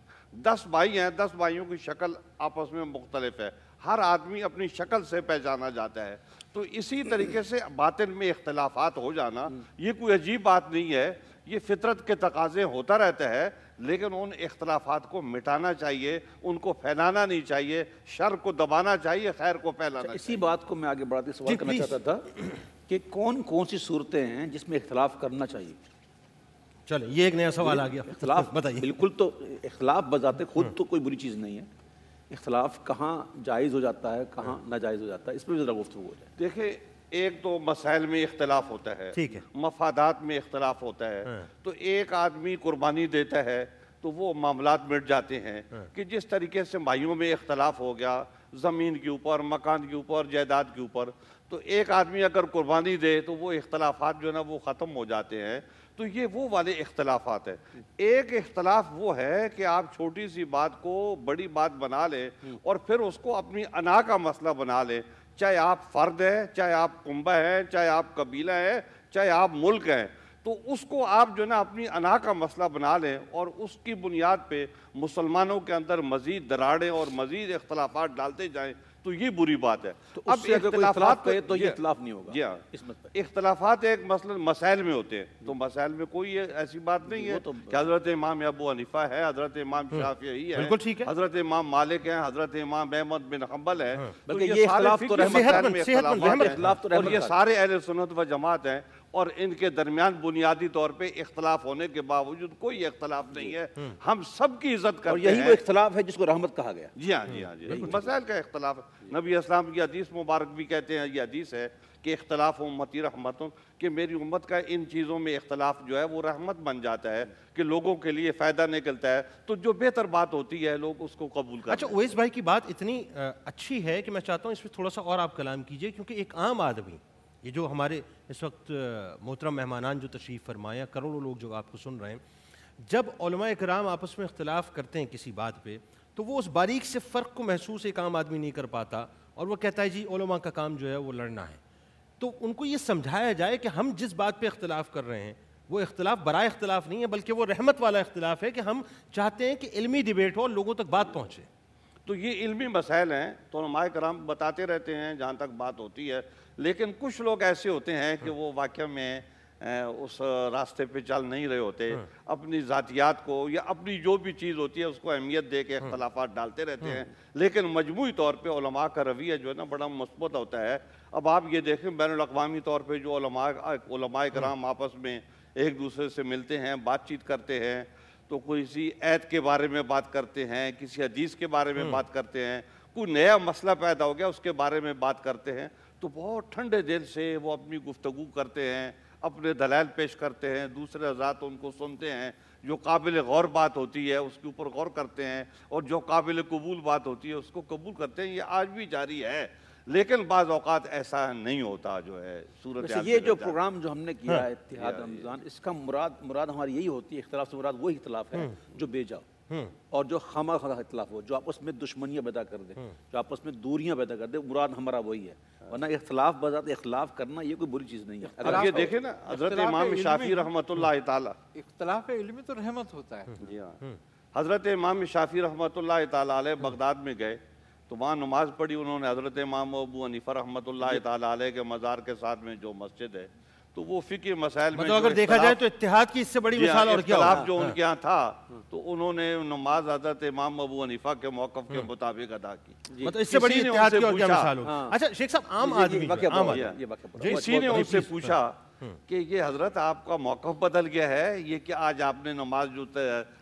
10 بھائی ہیں، 10 بھائیوں کی شکل آپس میں مختلف ہے، ہر آدمی اپنی شکل سے پہچانا جاتا ہے۔ تو اسی طریقے سے باطن میں اختلافات ہو جانا یہ کوئی عجیب بات نہیں ہے، یہ فطرت کے تقاضے ہوتا رہتا ہے، لیکن ان اختلافات کو مٹانا چاہیے، ان کو پھیلانا نہیں چاہیے، شر کو دبانا چاہیے، خیر کو پھیلانا چاہیے۔ اسی بات کو میں آگے بڑھاتے سوال کرنا چاہتا تھا کہ کون کون سی صورتیں ہیں جس میں اختلاف کرنا چاہیے؟ چلیں یہ ایک نیا سوال آ گیا. اختلاف بتائیے. بالکل, تو اختلاف بذات خود تو کوئی بری چیز نہیں ہے. اختلاف کہاں جائز ہو جاتا ہے, کہاں ناجائز ہو جاتا ہے, اس پہ بھی ذرا گفتگو ہو جائے. دیکھیں ایک تو مسائل میں اختلاف ہوتا ہے, ٹھیک ہے, مفادات میں اختلاف ہوتا ہے. تو ایک آدمی قربانی دیتا ہے تو وہ معاملات مٹ جاتے ہیں کہ جس طریقے سے بھائیوں میں اختلاف ہو گیا زمین کے اوپر, مکان کے اوپر, جائیداد کے اوپر, تو ایک آدمی اگر قربانی دے تو وہ اختلافات جو ہے نا وہ ختم ہو جاتے ہیں. تو یہ وہ والے اختلافات ہیں. ایک اختلاف وہ ہے کہ آپ چھوٹی سی بات کو بڑی بات بنا لیں اور پھر اس کو اپنی انا کا مسئلہ بنا لیں, چاہے آپ فرد ہیں, چاہے آپ کنبہ ہیں, چاہے آپ قبیلہ ہیں, چاہے آپ ملک ہیں, تو اس کو آپ جو ہے نا اپنی انا کا مسئلہ بنا لیں اور اس کی بنیاد پہ مسلمانوں کے اندر مزید دراڑیں اور مزید اختلافات ڈالتے جائیں تو یہ بری بات ہے. اب اختلافات کہے تو یہ اختلاف نہیں ہوگا. جی ہاں, اختلافات ایک مثلا مسائل میں ہوتے ہیں, تو مسائل میں کوئی ایسی بات نہیں ہے کہ حضرت امام ابو حنیفہ ہے, حضرت امام شافعی ہے, حضرت امام مالک ہیں, حضرت امام احمد بن حنبل ہے, بلکہ یہ اختلاف تو رحمت اور یہ سارے اہل سنت و جماعت ہیں اور ان کے درمیان بنیادی طور پہ اختلاف ہونے کے باوجود کوئی اختلاف نہیں ہے. ہم سب کی عزت کرتے ہیں. اور یہی وہ اختلاف ہے جس کو رحمت کہا گیا. جی ہاں, جی ہاں, جی مسائل کا اختلاف. نبی اسلام کی حدیث مبارک بھی کہتے ہیں, یہ حدیث ہے کہ اختلاف امتی رحمتن, کہ میری امت کا ان چیزوں میں اختلاف جو ہے وہ رحمت بن جاتا ہے کہ لوگوں کے لیے فائدہ نکلتا ہے. تو جو بہتر بات ہوتی ہے لوگ اس کو قبول کرتے ہیں. اچھا اویس بھائی کی بات اتنی اچھی ہے کہ میں چاہتا ہوں اس پہ تھوڑا سا اور آپ کلام کیجئے, کیونکہ ایک عام آدمی, یہ جو ہمارے اس وقت محترم مہمانان جو تشریف فرمایا, کروڑوں لوگ جو آپ کو سن رہے ہیں, جب علماء کرام آپس میں اختلاف کرتے ہیں کسی بات پہ تو وہ اس باریک سے فرق کو محسوس ایک عام آدمی نہیں کر پاتا اور وہ کہتا ہے جی علماء کا کام جو ہے وہ لڑنا ہے. تو ان کو یہ سمجھایا جائے کہ ہم جس بات پہ اختلاف کر رہے ہیں وہ اختلاف برائے اختلاف نہیں ہے, بلکہ وہ رحمت والا اختلاف ہے کہ ہم چاہتے ہیں کہ علمی ڈیبیٹ ہو اور لوگوں تک بات پہنچے. تو یہ علمی مسائل ہیں تو علماء کرام بتاتے رہتے ہیں جہاں تک بات ہوتی ہے. لیکن کچھ لوگ ایسے ہوتے ہیں کہ وہ واقعہ میں اس راستے پہ چل نہیں رہے ہوتے, اپنی ذاتیات کو یا اپنی جو بھی چیز ہوتی ہے اس کو اہمیت دے کے اختلافات ڈالتے رہتے ہیں. لیکن مجموعی طور پہ علماء کا رویہ جو ہے نا بڑا مثبت ہوتا ہے. اب آپ یہ دیکھیں بین الاقوامی طور پہ جو علماء کرام آپس میں ایک دوسرے سے ملتے ہیں, بات چیت کرتے ہیں, تو کسی عید کے بارے میں بات کرتے ہیں, کسی حدیث کے بارے میں بات کرتے ہیں, کوئی نیا مسئلہ پیدا ہو گیا اس کے بارے میں بات کرتے ہیں, تو بہت ٹھنڈے دل سے وہ اپنی گفتگو کرتے ہیں, اپنے دلائل پیش کرتے ہیں, دوسرے حضرات ان کو سنتے ہیں, جو قابل غور بات ہوتی ہے اس کے اوپر غور کرتے ہیں اور جو قابل قبول بات ہوتی ہے اس کو قبول کرتے ہیں. یہ آج بھی جاری ہے, لیکن بعض اوقات ایسا نہیں ہوتا جو ہے صورت. یہ جو پروگرام جو ہم نے کیا ہے اتحاد رمضان, اس کا مراد ہماری یہی ہوتی ہے, اختلاف سے مراد وہی اختلاف ہے جو بے جا اور جو خواہ خواہ اختلاف ہو, جو آپس میں دشمنیاں پیدا کر دے, جو آپس میں دوریاں پیدا کر دے, مراد ہمارا وہی ہے. ورنہ اختلاف بذات اختلاف کرنا یہ کوئی بری چیز نہیں ہے. اب یہ دیکھیں نا حضرت امام شافعی رحمۃ اللہ تعالی, اختلاف علمی تو رحمت ہوتا ہے. جی ہاں, حضرت امام شافعی رحمۃ اللہ تعالی علیہ بغداد میں گئے تو وہاں نماز پڑھی انہوں نے. حضرت امام ابو حنیفہ رحمۃ اللہ تعالی علیہ کے مزار کے ساتھ میں جو مسجد ہے, تو وہ فقہ مسائل میں اگر دیکھا جائے تو اتحاد کی اس سے بڑی مثال اور کیا اختلاف جو ان کے ہاں تھا, تو انہوں نے نماز حضرت امام ابو حنیفہ کے موقف کے مطابق ادا کی. مطلب اس سے بڑی اتحاد کی اور کیا مثال ہوگی. اچھا شیخ صاحب, عام آدمی کسی نے ان سے پوچھا کہ یہ حضرت آپ کا موقف بدل گیا ہے, یہ کہ آج آپ نے نماز جو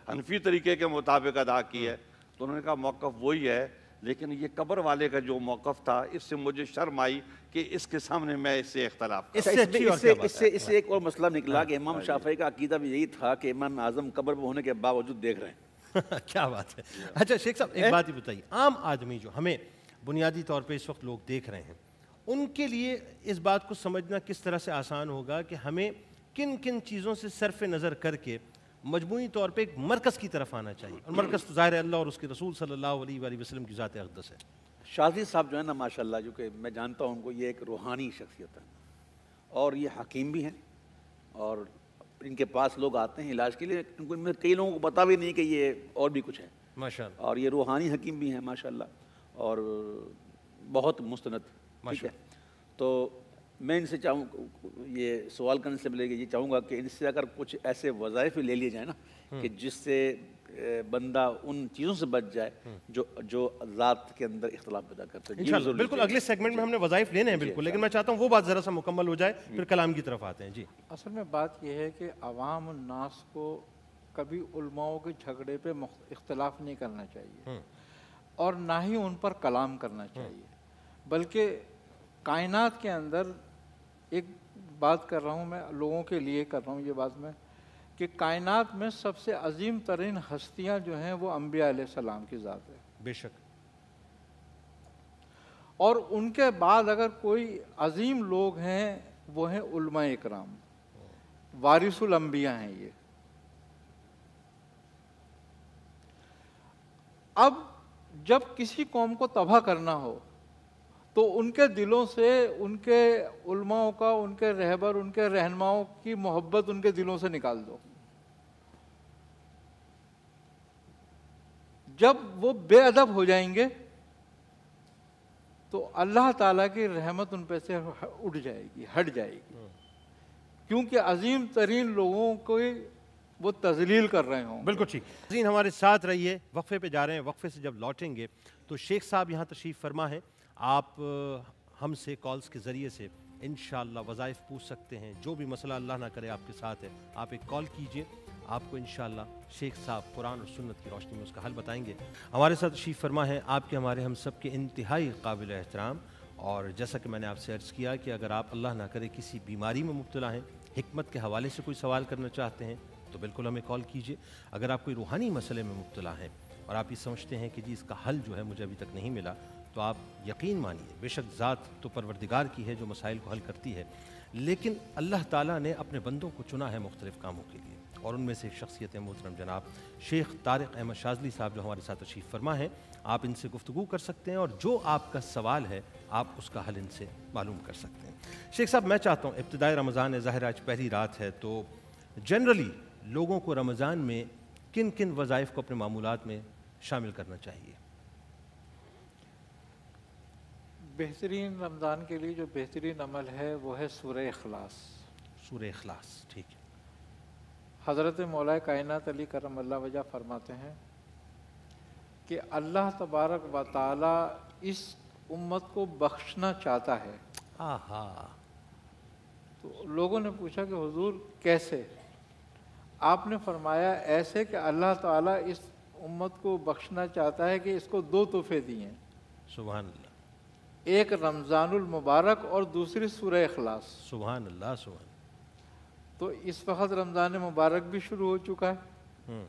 حنفی طریقے کے مطابق ادا کی ہے, تو انہوں نے کہا موقف وہی ہے, لیکن یہ قبر والے کا جو موقف تھا اس سے مجھے شرم آئی کہ اس کے سامنے میں اس سے اختلاف. اس سے ایک اور مسئلہ نکلا کہ امام شافعی کا عقیدہ بھی یہی تھا کہ امام اعظم قبر میں ہونے کے باوجود دیکھ رہے ہیں. کیا بات ہے. اچھا شیخ صاحب ایک بات ہی بتائیے, عام آدمی جو ہمیں بنیادی طور پہ اس وقت لوگ دیکھ رہے ہیں, ان کے لیے اس بات کو سمجھنا کس طرح سے آسان ہوگا کہ ہمیں کن کن چیزوں سے صرف نظر کر کے مجموعی طور پہ ایک مرکز کی طرف آنا چاہیے, اور مرکز تو ظاہر اللہ اور اس کے رسول صلی اللہ علیہ وآلہ وسلم کی ذات اقدس ہے. شاذلی صاحب جو ہے نا ماشاءاللہ, جو کہ میں جانتا ہوں ان کو, یہ ایک روحانی شخصیت ہے اور یہ حکیم بھی ہیں, اور ان کے پاس لوگ آتے ہیں علاج کے لیے, ان کو کئی لوگوں کو پتہ بھی نہیں کہ یہ اور بھی کچھ ہے ماشاءاللہ, اور یہ روحانی حکیم بھی ہیں ماشاءاللہ, اور بہت مستند. ٹھیک ہے, تو میں ان سے چاہوں, یہ سوال کرنے سے پہلے یہ چاہوں گا کہ ان سے اگر کچھ ایسے وظائف لے لیے جائیں نا کہ جس سے بندہ ان چیزوں سے بچ جائے جو ذات کے اندر اختلاف پیدا کرتے ہیں. انشاءاللہ بالکل اگلے سیگمنٹ میں ہم نے وظائف لینے ہیں بالکل، لیکن میں چاہتا ہوں وہ بات ذرا سا مکمل ہو جائے پھر کلام کی طرف آتے ہیں. جی اصل میں بات یہ ہے کہ عوام الناس کو کبھی علماؤں کے جھگڑے پہ اختلاف نہیں کرنا چاہیے اور نہ ہی ان پر کلام کرنا چاہیے، بلکہ کائنات کے اندر ایک بات کر رہا ہوں میں، لوگوں کے لیے کر رہا ہوں یہ بات میں، کہ کائنات میں سب سے عظیم ترین ہستیاں جو ہیں وہ انبیاء علیہ السلام کی ذات ہے. بے شک. اور ان کے بعد اگر کوئی عظیم لوگ ہیں وہ ہیں علماء اکرام، وارث الانبیاء ہیں یہ. اب جب کسی قوم کو تباہ کرنا ہو تو ان کے دلوں سے ان کے علماء کا، ان کے رہبر، ان کے رہنماؤں کی محبت ان کے دلوں سے نکال دو. جب وہ بے ادب ہو جائیں گے تو اللہ تعالیٰ کی رحمت ان پہ سے اٹھ جائے گی، ہٹ جائے گی، کیونکہ عظیم ترین لوگوں کو وہ تذلیل کر رہے ہوں. بالکل ٹھیک. عظیم ہمارے ساتھ رہیے، وقفے پہ جا رہے ہیں. وقفے سے جب لوٹیں گے تو شیخ صاحب یہاں تشریف فرما ہے. آپ ہم سے کالز کے ذریعے سے انشاءاللہ وظائف پوچھ سکتے ہیں. جو بھی مسئلہ اللہ نہ کرے آپ کے ساتھ ہے، آپ ایک کال کیجئے، آپ کو انشاءاللہ شیخ صاحب قرآن اور سنت کی روشنی میں اس کا حل بتائیں گے. ہمارے ساتھ تشریف فرما ہے آپ کے ہمارے ہم سب کے انتہائی قابل احترام، اور جیسا کہ میں نے آپ سے عرض کیا کہ اگر آپ اللہ نہ کرے کسی بیماری میں مبتلا ہیں، حکمت کے حوالے سے کوئی سوال کرنا چاہتے ہیں تو بالکل ہمیں کال کیجئے. اگر آپ کوئی روحانی مسئلے میں مبتلا ہیں اور آپ یہ سمجھتے ہیں کہ جی اس کا حل جو ہے مجھے ابھی تک نہیں ملا، تو آپ یقین مانیے بے شک ذات تو پروردگار کی ہے جو مسائل کو حل کرتی ہے، لیکن اللہ تعالیٰ نے اپنے بندوں کو چنا ہے مختلف کاموں کے لیے، اور ان میں سے ایک شخصیت ہے محترم جناب شیخ طارق احمد شاذلی صاحب جو ہمارے ساتھ تشریف فرما ہے. آپ ان سے گفتگو کر سکتے ہیں اور جو آپ کا سوال ہے آپ اس کا حل ان سے معلوم کر سکتے ہیں. شیخ صاحب میں چاہتا ہوں ابتدائی رمضان ہے، ظاہر آج پہلی رات ہے، تو جنرلی لوگوں کو رمضان میں کن کن وظائف کو اپنے معمولات میں شامل کرنا چاہیے؟ بہترین رمضان کے لیے جو بہترین عمل ہے وہ ہے سورہ اخلاص. سورہ اخلاص، ٹھیک ہے. حضرت مولا کائنات علی کرم اللہ وجہ فرماتے ہیں کہ اللہ تبارک و تعالی اس امت کو بخشنا چاہتا ہے. تو لوگوں نے پوچھا کہ حضور کیسے؟ آپ نے فرمایا ایسے کہ اللہ تعالیٰ اس امت کو بخشنا چاہتا ہے کہ اس کو دو تحفے دیے ہیں. سبحان اللہ. ایک رمضان المبارک اور دوسری سورہ اخلاص. سبحان اللہ سبحان. تو اس وقت رمضان مبارک بھی شروع ہو چکا ہے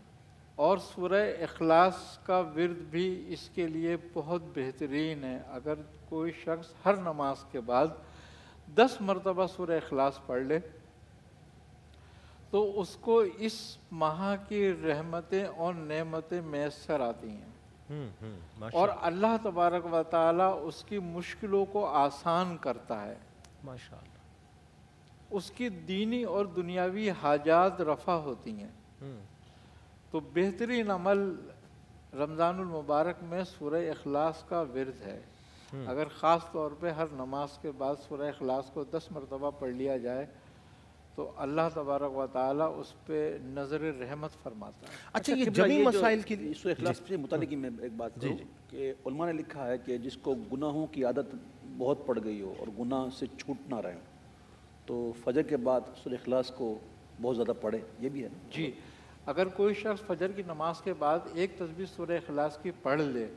اور سورہ اخلاص کا ورد بھی اس کے لیے بہت بہترین ہے. اگر کوئی شخص ہر نماز کے بعد 10 مرتبہ سورہ اخلاص پڑھ لے تو اس کو اس ماہ کی رحمتیں اور نعمتیں میسر آتی ہیں اور اللہ تبارک و تعالی اس کی مشکلوں کو آسان کرتا ہے. ماشاءاللہ. اس کی دینی اور دنیاوی حاجات رفع ہوتی ہیں. تو بہترین عمل رمضان المبارک میں سورہ اخلاص کا ورد ہے. اگر خاص طور پہ ہر نماز کے بعد سورہ اخلاص کو 10 مرتبہ پڑھ لیا جائے تو اللہ تبارک و تعالیٰ اس پہ نظر رحمت فرماتا ہے. اچھا یہ جمی مسائل کے لیے سورہ اخلاص سے متعلق میں ایک بات کروں کہ علماء نے لکھا ہے کہ جس کو گناہوں کی عادت بہت پڑ گئی ہو اور گناہ سے چھوٹ نہ رہے ہوں تو فجر کے بعد سورہ اخلاص کو بہت زیادہ پڑھے. یہ بھی ہے جی. اگر کوئی شخص فجر کی نماز کے بعد ایک تسبیح سورہ اخلاص کی پڑھ لے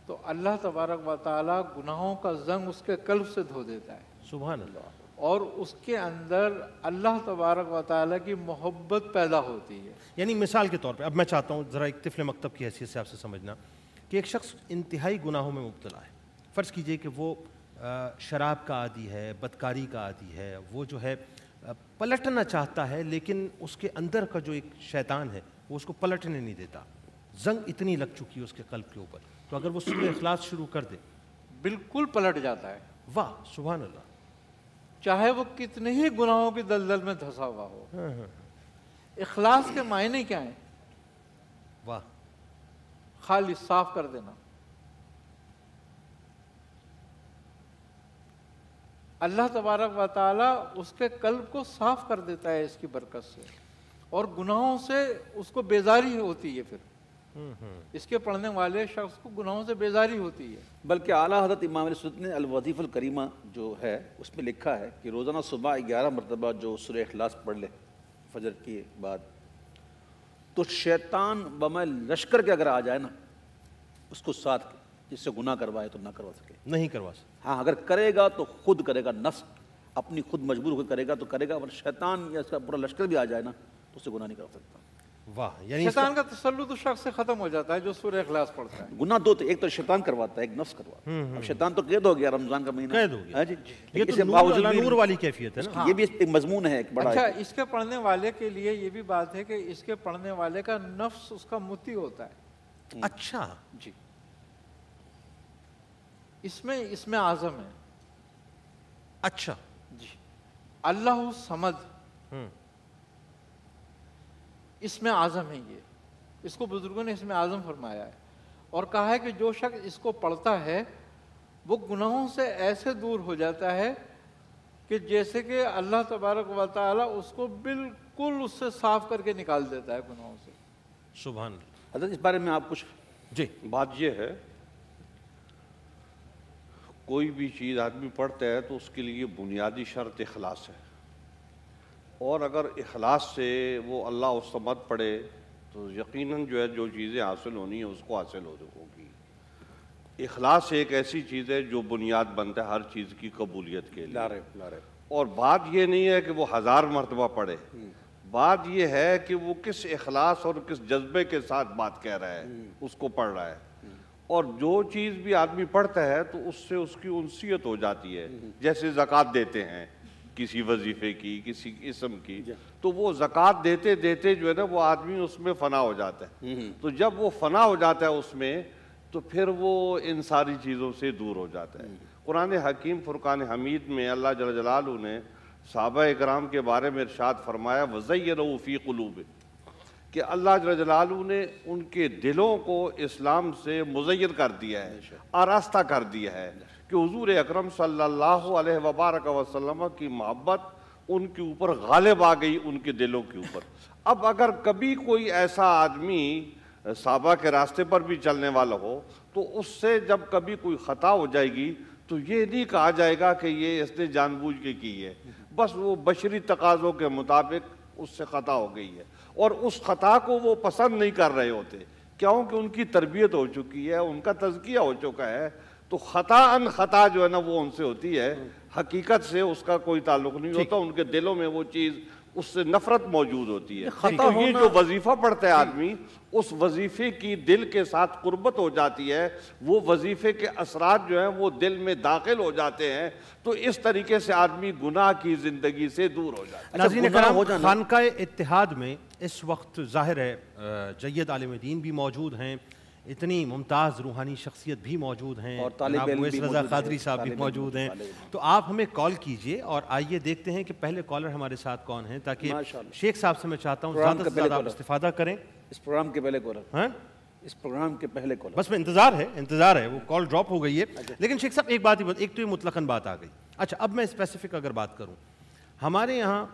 تو اللہ تبارک و تعالیٰ گناہوں کا زنگ اس کے قلب سے دھو دیتا ہے. سبحان اللہ. اور اس کے اندر اللہ تبارک و تعالیٰ کی محبت پیدا ہوتی ہے. یعنی مثال کے طور پہ اب میں چاہتا ہوں ذرا ایک طفل مکتب کی حیثیت سے آپ سے سمجھنا کہ ایک شخص انتہائی گناہوں میں مبتلا ہے. فرض کیجئے کہ وہ شراب کا عادی ہے، بدکاری کا عادی ہے، وہ جو ہے پلٹنا چاہتا ہے لیکن اس کے اندر کا جو ایک شیطان ہے وہ اس کو پلٹنے نہیں دیتا. زنگ اتنی لگ چکی ہے اس کے قلب کے اوپر، تو اگر وہ سورہ اخلاص شروع کر دے بالکل پلٹ جاتا ہے. واہ سبحان اللہ. چاہے وہ کتنے ہی گناہوں کی دلدل میں دھسا ہوا ہو. اخلاص کے معنی کیا ہیں؟ واہ. خالی صاف کر دینا. اللہ تبارک و تعالیٰ اس کے قلب کو صاف کر دیتا ہے اس کی برکت سے اور گناہوں سے اس کو بیزاری ہوتی ہے. پھر اس کے پڑھنے والے شخص کو گناہوں سے بیزاری ہوتی ہے۔ بلکہ اعلیٰ حضرت امام علیہ السنت نے الوظیفہ الکریمہ جو ہے اس میں لکھا ہے کہ روزانہ صبح 11 مرتبہ جو سورہ اخلاص پڑھ لے فجر کے بعد، تو شیطان بمع لشکر کے اگر آ جائے نا اس کو ساتھ جس سے گناہ کروائے تو نہ کروا سکے، نہیں کروا سکتے۔ ہاں اگر کرے گا تو خود کرے گا، نفس اپنی خود مجبور ہو کے کرے گا تو کرے گا، اور شیطان یا اس کا پورا لشکر بھی آ جائے نا تو اس سے گناہ نہیں کروا سکتا۔ واہ، یعنی شیطان کا تسلط اس شخص سے ختم ہو جاتا ہے جو سورہ اخلاص پڑھتا ہے۔ گناہ دو تو، ایک تو شیطان کرواتا ہے، ایک نفس کرواتا ہے۔ اب شیطان تو قید ہو گیا رمضان کا مہینہ، قید ہو گیا۔ ہاں جی، یہ اس تو کے نور باوجود علی بھی نور والی کیفیت ہے نا۔ یہ بھی ایک مضمون ہے ایک بڑا۔ اچھا، اس کے پڑھنے والے کے لیے یہ بھی بات ہے کہ اس کے پڑھنے والے کا نفس اس کا متی ہوتا ہے۔ اچھا جی، اس میں اعظم ہے۔ اچھا جی، اللہ الصمد، اس میں اعظم ہے، یہ اس کو بزرگوں نے اس میں اعظم فرمایا ہے، اور کہا ہے کہ جو شخص اس کو پڑھتا ہے وہ گناہوں سے ایسے دور ہو جاتا ہے کہ جیسے کہ اللہ تبارک و تعالی اس کو بالکل اس سے صاف کر کے نکال دیتا ہے گناہوں سے۔ سبحان اللہ۔ حضرت اس بارے میں آپ کچھ؟ جی، بات یہ ہے کوئی بھی چیز آدمی پڑھتا ہے تو اس کے لیے بنیادی شرط اخلاص ہے، اور اگر اخلاص سے وہ اللہ الصمد پڑھے تو یقیناً جو ہے جو چیزیں حاصل ہونی ہیں اس کو حاصل ہوگی۔ اخلاص ایک ایسی چیز ہے جو بنیاد بنتا ہے ہر چیز کی قبولیت کے لیے۔ اور بات یہ نہیں ہے کہ وہ 1000 مرتبہ پڑھے، بات یہ ہے کہ وہ کس اخلاص اور کس جذبے کے ساتھ بات کہہ رہا ہے، اس کو پڑھ رہا ہے۔ اور جو چیز بھی آدمی پڑھتا ہے تو اس سے اس کی انسیت ہو جاتی ہے، جیسے زکوٰۃ دیتے ہیں کسی وظیفے کی، کسی اسم کی، تو وہ زکوٰۃ دیتے دیتے جو ہے نا وہ آدمی اس میں فنا ہو جاتا ہے۔ تو جب وہ فنا ہو جاتا ہے اس میں تو پھر وہ ان ساری چیزوں سے دور ہو جاتا ہے۔ قرآن حکیم فرقان حمید میں اللہ جل جلالہ نے صحابہ اکرام کے بارے میں ارشاد فرمایا وَزَيَّنَهُ فِي قُلُوبِهِمْ، کہ اللہ جل جلالہ نے ان کے دلوں کو اسلام سے مزین کر دیا ہے، آراستہ کر دیا ہے، کہ حضور اکرم صلی اللہ علیہ وبارک وسلم کی محبت ان کے اوپر غالب آ گئی، ان کے دلوں کے اوپر۔ اب اگر کبھی کوئی ایسا آدمی صحابہ کے راستے پر بھی چلنے والا ہو تو اس سے جب کبھی کوئی خطا ہو جائے گی تو یہ نہیں کہا جائے گا کہ یہ اس نے جان بوجھ کے کی ہے، بس وہ بشری تقاضوں کے مطابق اس سے خطا ہو گئی ہے، اور اس خطا کو وہ پسند نہیں کر رہے ہوتے، کیونکہ ان کی تربیت ہو چکی ہے، ان کا تزکیہ ہو چکا ہے، تو خطا جو ہے نا وہ ان سے ہوتی ہے، حقیقت سے اس کا کوئی تعلق نہیں ہوتا، ان کے دلوں میں وہ چیز اس سے نفرت موجود ہوتی ہے۔ تو یہ جو وظیفہ پڑھتا ہے آدمی، اس وظیفے کی دل کے ساتھ قربت ہو جاتی ہے، وہ وظیفے کے اثرات جو ہیں وہ دل میں داخل ہو جاتے ہیں، تو اس طریقے سے آدمی گناہ کی زندگی سے دور ہو جاتا ہے۔ ناظرین کرام، خانقاہ اتحاد میں اس وقت ظاہر ہے جید عالم دین بھی موجود ہیں، اتنی ممتاز روحانی شخصیت بھی موجود ہیں، اور طالب علم بھی رضا قادری صاحب بھی موجود ہیں، تو آپ ہمیں کال کیجئے اور آئیے دیکھتے ہیں کہ پہلے کالر ہمارے ساتھ کون ہیں، تاکہ شیخ صاحب سے میں چاہتا ہوں زیادہ سے زیادہ آپ استفادہ کریں۔ اس پروگرام کے پہلے کالر، ہاں اس پروگرام کے پہلے کالر، بس میں انتظار ہے، وہ کال ڈراپ ہو گئی ہے، لیکن شیخ صاحب ایک بات ہی ایک تو یہ مطلقاً بات آ گئی۔ اچھا، اب میں اسپیسیفک اگر بات کروں، ہمارے یہاں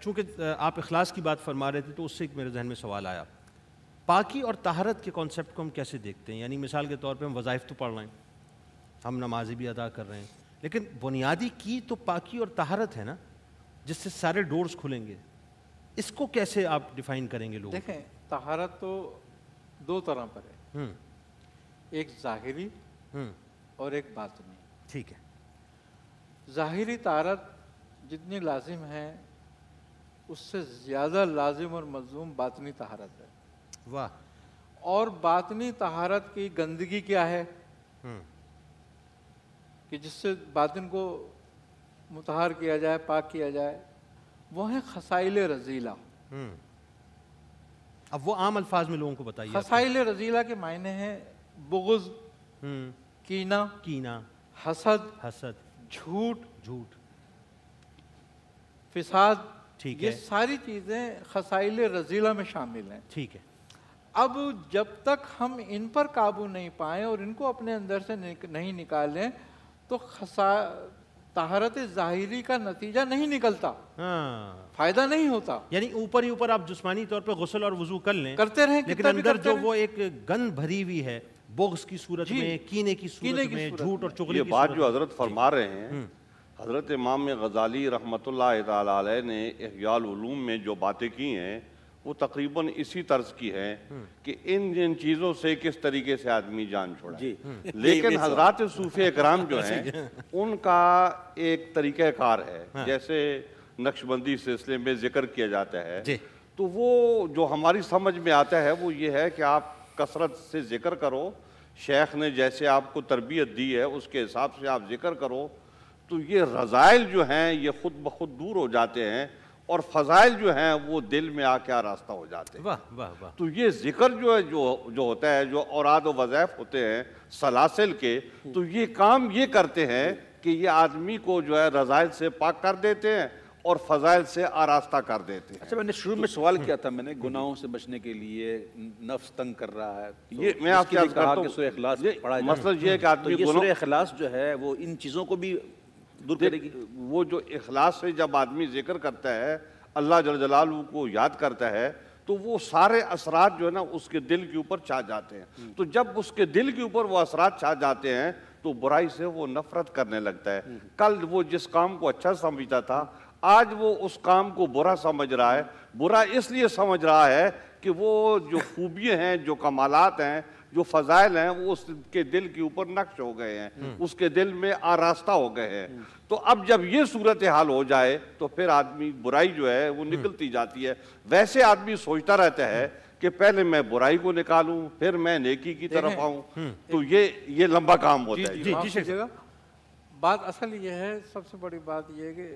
چونکہ آپ اخلاص کی بات فرما رہے تھے تو اس سے ایک میرے ذہن میں سوال آیا، پاکی اور طہارت کے کانسیپٹ کو ہم کیسے دیکھتے ہیں؟ یعنی مثال کے طور پہ ہم وظائف تو پڑھ رہے ہیں، ہم نمازیں بھی ادا کر رہے ہیں، لیکن بنیادی کی تو پاکی اور طہارت ہے نا، جس سے سارے ڈورز کھلیں گے، اس کو کیسے آپ ڈیفائن کریں گے لوگ؟ دیکھیں، طہارت تو دو طرح پر ہے، ایک ظاہری اور ایک باطنی۔ ٹھیک ہے، ظاہری طہارت جتنی لازم ہے اس سے زیادہ لازم اور ملزوم باطنی طہارت ہے۔ واہ۔ اور باطنی طہارت کی گندگی کیا ہے کہ جس سے باطن کو مطہر کیا جائے، پاک کیا جائے، وہ ہے خصائل رذیلہ۔ اب وہ عام الفاظ میں لوگوں کو بتائیے۔ خصائل رذیلہ کے معنی ہیں بغض، کینہ، حسد، جھوٹ، فساد، یہ ساری چیزیں خصائل رذیلہ میں شامل ہیں۔ ٹھیک ہے۔ اب جب تک ہم ان پر قابو نہیں پائیں اور ان کو اپنے اندر سے نہیں نکالیں تو طہارت ظاہری کا نتیجہ نہیں نکلتا، ہاں، فائدہ نہیں ہوتا. یعنی اوپر ہی اوپر آپ جسمانی طور پہ غسل اور وضو کر لیں، کرتے رہیں، لیکن کتنا بھی اندر کرتے جو رہیں. وہ ایک گند بھری ہوئی ہے بغض کی صورت میں، کینے کی صورت میں، جھوٹ اور چغلی یہ کی بات صورت جو میں. حضرت فرما رہے ہیں، حضرت امام غزالی رحمۃ اللہ تعالی علیہ نے احیاء العلوم میں جو باتیں کی ہیں وہ تقریباً اسی طرز کی ہے کہ ان چیزوں سے کس طریقے سے آدمی جان چھوڑے. لیکن حضرات صوفی اکرام جو ہیں ان کا ایک طریقہ کار ہے، جیسے نقشبندی سلسلے میں ذکر کیا جاتا ہے، تو وہ جو ہماری سمجھ میں آتا ہے وہ یہ ہے کہ آپ کثرت سے ذکر کرو، شیخ نے جیسے آپ کو تربیت دی ہے اس کے حساب سے آپ ذکر کرو، تو یہ رذائل جو ہیں یہ خود بخود دور ہو جاتے ہیں اور فضائل جو ہیں وہ دل میں آ کے آراستہ ہو جاتے ہیں. واہ واہ واہ. تو یہ ذکر جو ہے جو ہوتا ہے، جو اوراد و وظائف ہوتے ہیں سلاسل کے، تو یہ کام یہ کرتے ہیں کہ یہ آدمی کو جو ہے رذائل سے پاک کر دیتے ہیں اور فضائل سے آراستہ کر دیتے ہیں. اچھا، میں نے شروع میں سوال کیا تھا، میں نے گناہوں سے بچنے کے لیے نفس تنگ کر رہا ہے، یہ میں آپ کے عرض کرتا ہوں، سورہ اخلاص پڑھا جائے. مسئلہ یہ ہے کہ آدمی یہ سورہ اخلاص جو ہے وہ ان چیزوں کو بھی دور کرے گی. وہ جو اخلاص سے جب آدمی ذکر کرتا ہے، اللہ جل جلالہ کو یاد کرتا ہے، تو وہ سارے اثرات جو ہے نا اس کے دل کے اوپر چھا جاتے ہیں. تو جب اس کے دل کے اوپر وہ اثرات چھا جاتے ہیں تو برائی سے وہ نفرت کرنے لگتا ہے. کل وہ جس کام کو اچھا سمجھتا تھا آج وہ اس کام کو برا سمجھ رہا ہے. برا اس لیے سمجھ رہا ہے کہ وہ جو خوبیاں ہیں، جو کمالات ہیں، جو فضائل ہیں، وہ اس کے دل کے اوپر نقش ہو گئے ہیں، اس کے دل میں آراستہ ہو گئے ہیں. تو اب جب یہ صورتحال ہو جائے تو پھر آدمی برائی جو ہے وہ نکلتی جاتی ہے. ویسے آدمی سوچتا رہتا ہے کہ پہلے میں برائی کو نکالوں پھر میں نیکی کی طرف آؤں، تو یہ لمبا کام ہوتا ہے. جی بات اصل یہ ہے، سب سے بڑی بات یہ ہے کہ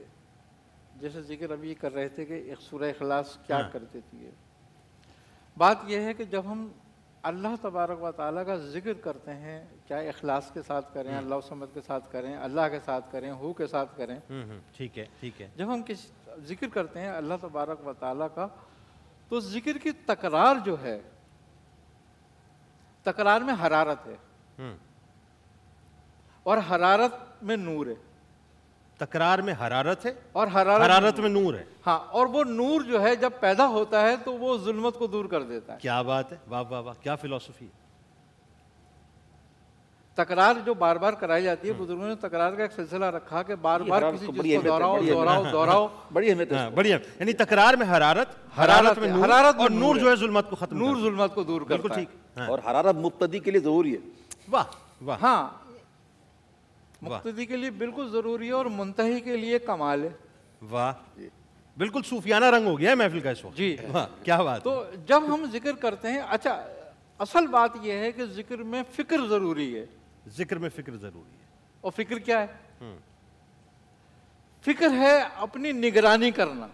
جیسے ذکر ابھی کر رہے تھے کہ ایک سورہ اخلاص کیا کر دیتی ہے. بات یہ ہے کہ جب ہم اللہ تبارک و تعالیٰ کا ذکر کرتے ہیں، چاہے اخلاص کے ساتھ کریں، اللہ سمت کے ساتھ کریں، اللہ کے ساتھ کریں، ہو کے ساتھ کریں، ٹھیک ہے ٹھیک ہے. جب ہم ذکر کرتے ہیں اللہ تبارک و تعالیٰ کا، تو ذکر کی تکرار جو ہے، تکرار میں حرارت ہے اور حرارت میں نور ہے. تکرار میں حرارت ہے اور حرارت میں نور ہے. ہاں، اور وہ نور جو ہے جب پیدا ہوتا ہے تو وہ ظلمت کو دور کر دیتا ہے. کیا بات ہے، واہ واہ واہ، کیا فلسفی. تکرار جو بار بار کرائی جاتی ہے، بزرگوں نے تکرار کا ایک سلسلہ رکھا کہ بار بار کسی چیز کو دہراؤ دہراؤ دہراؤ. بڑی اہمیت ہے. بڑھیا، یعنی تکرار میں حرارت میں نور، اور نور جو ہے ظلمت کو ختم، نور ظلمت کو دور کرتا ہے. بالکل ٹھیک. اور حرارت مبتدی کے لیے ضروری ہے. واہ واہ. ہاں، مقتدی کے لیے بالکل ضروری ہے اور منتہی کے لیے کمال ہے. واہ، بالکل صوفیانہ رنگ ہو گیا ہے محفل کا اس وقت. جی کیا بات. تو جب ہم ذکر کرتے ہیں، اچھا اصل بات یہ ہے کہ ذکر میں فکر ضروری ہے. ذکر میں فکر ضروری ہے. اور فکر کیا ہے؟ فکر ہے اپنی نگرانی کرنا.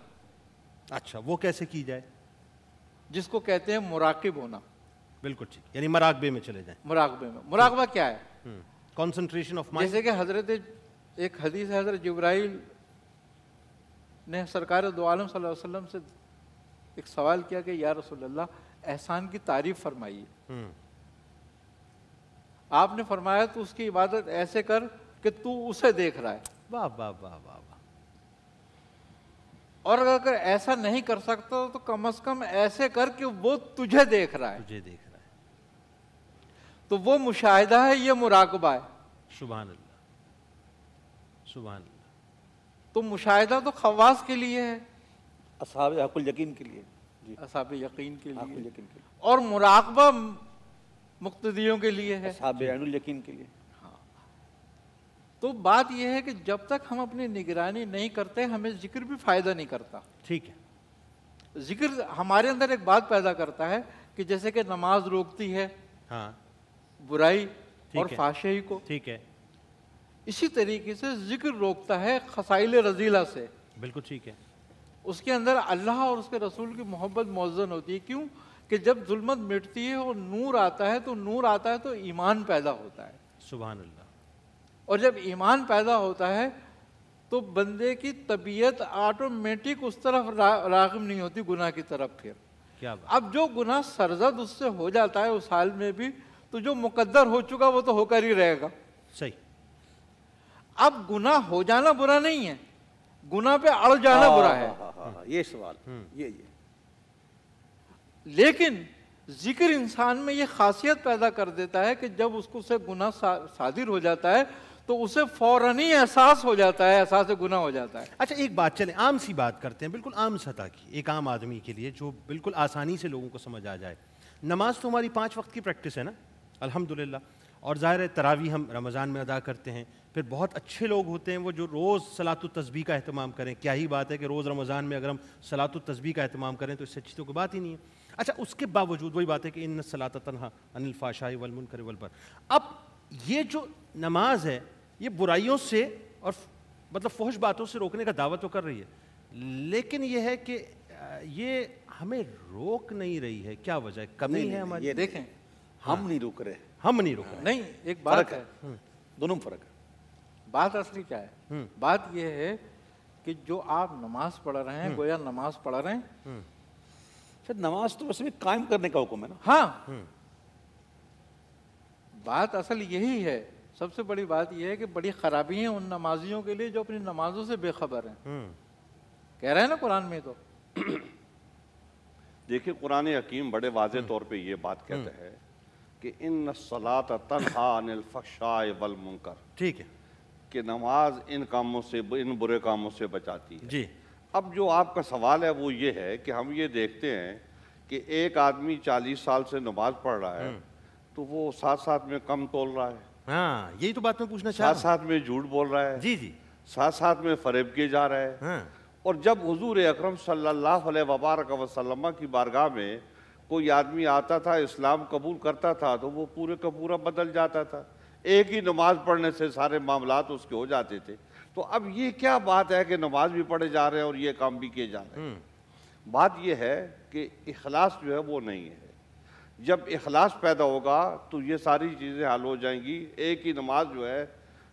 اچھا، وہ کیسے کی جائے؟ جس کو کہتے ہیں مراقب ہونا. بالکل ٹھیک، یعنی مراقبے میں چلے جائیں. مراقبے میں، مراقبہ کیا ہے؟ Concentration of mind. جیسے کہ ایک حدیث ہے، حضرت جبرائیل نے سرکار دو عالم صلی اللہ علیہ وسلم سے ایک سوال کیا کہ یا رسول اللہ احسان کی تعریف فرمائیے. آپ نے فرمایا تو اس کی عبادت ایسے کر کہ تو اسے دیکھ رہا ہے. واہ واہ واہ واہ واہ. اور اگر ایسا نہیں کر سکتا تو کم از کم ایسے کر کہ وہ تجھے دیکھ رہا ہے. تجھے دیکھ رہا ہے. تو وہ مشاہدہ ہے، یہ مراقبہ ہے. سبحان اللہ سبحان اللہ. تو مشاہدہ تو خواص کے لیے ہے، اصحاب حق الیقین کے لیے، اصحاب یقین کے حق لیے، الیقین کے لیے، اور مراقبہ مقتدیوں کے لیے ہے، اصحاب عین الیقین کے لیے. تو بات یہ ہے کہ جب تک ہم اپنی نگرانی نہیں کرتے ہمیں ذکر بھی فائدہ نہیں کرتا. ٹھیک ہے. ذکر ہمارے اندر ایک بات پیدا کرتا ہے کہ جیسے کہ نماز روکتی ہے ہاں برائی اور فحشائی کو، ٹھیک ہے، اسی طریقے سے ذکر روکتا ہے خصائل رذیلہ سے. بالکل ٹھیک ہے. اس کے اندر اللہ اور اس کے رسول کی محبت موزن ہوتی ہے. کیوں کہ جب ظلمت مٹتی ہے اور نور آتا ہے تو نور آتا ہے تو ایمان پیدا ہوتا ہے. سبحان اللہ. اور جب ایمان پیدا ہوتا ہے تو بندے کی طبیعت آٹومیٹک اس طرف راغب نہیں ہوتی گناہ کی طرف. پھر کیا بات. اب جو گناہ سرزد اس سے ہو جاتا ہے اس حال میں بھی، تو جو مقدر ہو چکا وہ تو ہو کر ہی رہے گا. صحیح. اب گناہ ہو جانا برا نہیں ہے، گناہ پہ اڑ جانا برا ہے. یہ سوال یہ لیکن ذکر انسان میں یہ خاصیت پیدا کر دیتا ہے کہ جب اس کو سے گناہ صادر ہو جاتا ہے تو اسے فوراً ہی احساس ہو جاتا ہے، احساس گناہ ہو جاتا ہے. اچھا ایک بات چلیں عام سی بات کرتے ہیں، بالکل عام سطح کی، ایک عام آدمی کے لیے جو بالکل آسانی سے لوگوں کو سمجھ آ جائے. نماز تو ہماری 5 وقت کی پریکٹس ہے نا الحمدللہ، اور ظاہر ہے تراویح ہم رمضان میں ادا کرتے ہیں. پھر بہت اچھے لوگ ہوتے ہیں وہ جو روز صلاۃ التسبیح کا اہتمام کریں. کیا ہی بات ہے کہ روز رمضان میں اگر ہم صلاۃ التسبیح کا اہتمام کریں تو اس سے اچھی تو کوئی بات ہی نہیں ہے. اچھا اس کے باوجود وہی بات ہے کہ ان الصلاۃ تنہی عن الفحشاء والمنکر والبغی. اب یہ جو نماز ہے یہ برائیوں سے اور مطلب فحش باتوں سے روکنے کا دعویٰ تو کر رہی ہے، لیکن یہ ہے کہ یہ ہمیں روک نہیں رہی ہے. کیا وجہ ہے؟ کمی ہے ہماری؟ یہ دیکھیں ہم نہیں روک رہے، ہم نہیں روک رہے. نہیں، ایک بات ہے، دونوں میں فرق ہے. بات اصلی کیا ہے؟ بات یہ ہے کہ جو آپ نماز پڑھ رہے ہیں گویا نماز پڑھ رہے ہیں. نماز تو ویسے بھی قائم کرنے کا حکم ہے نا. ہاں، بات اصل یہی ہے. سب سے بڑی بات یہ ہے کہ بڑی خرابی ہیں ان نمازیوں کے لیے جو اپنی نمازوں سے بے خبر ہیں. کہہ رہے ہیں نا قرآن میں. تو دیکھیں قرآن حکیم بڑے واضح طور پہ یہ بات کہتا ہے کہ ان الصلاۃ تنہی عن الفحشاء والمنکر. ٹھیک ہے کہ نماز ان کاموں سے، ان برے کاموں سے بچاتی ہے. جی. اب جو آپ کا سوال ہے وہ یہ ہے کہ ہم یہ دیکھتے ہیں کہ ایک آدمی 40 سال سے نماز پڑھ رہا ہے تو وہ ساتھ ساتھ میں کم تول رہا ہے، ہاں یہی تو بات میں پوچھنا چاہ رہا ساتھ ساتھ میں جھوٹ بول رہا ہے، جی جی، ساتھ ساتھ میں فریب کیے جا رہا ہے. ہاں. اور جب حضور اکرم صلی اللہ علیہ وبارک وسلم کی بارگاہ میں کوئی آدمی آتا تھا اسلام قبول کرتا تھا تو وہ پورے کا پورا بدل جاتا تھا. ایک ہی نماز پڑھنے سے سارے معاملات اس کے ہو جاتے تھے. تو اب یہ کیا بات ہے کہ نماز بھی پڑھے جا رہے ہیں اور یہ کام بھی کیے جا رہے ہیں؟ بات یہ ہے کہ اخلاص جو ہے وہ نہیں ہے. جب اخلاص پیدا ہوگا تو یہ ساری چیزیں حل ہو جائیں گی. ایک ہی نماز جو ہے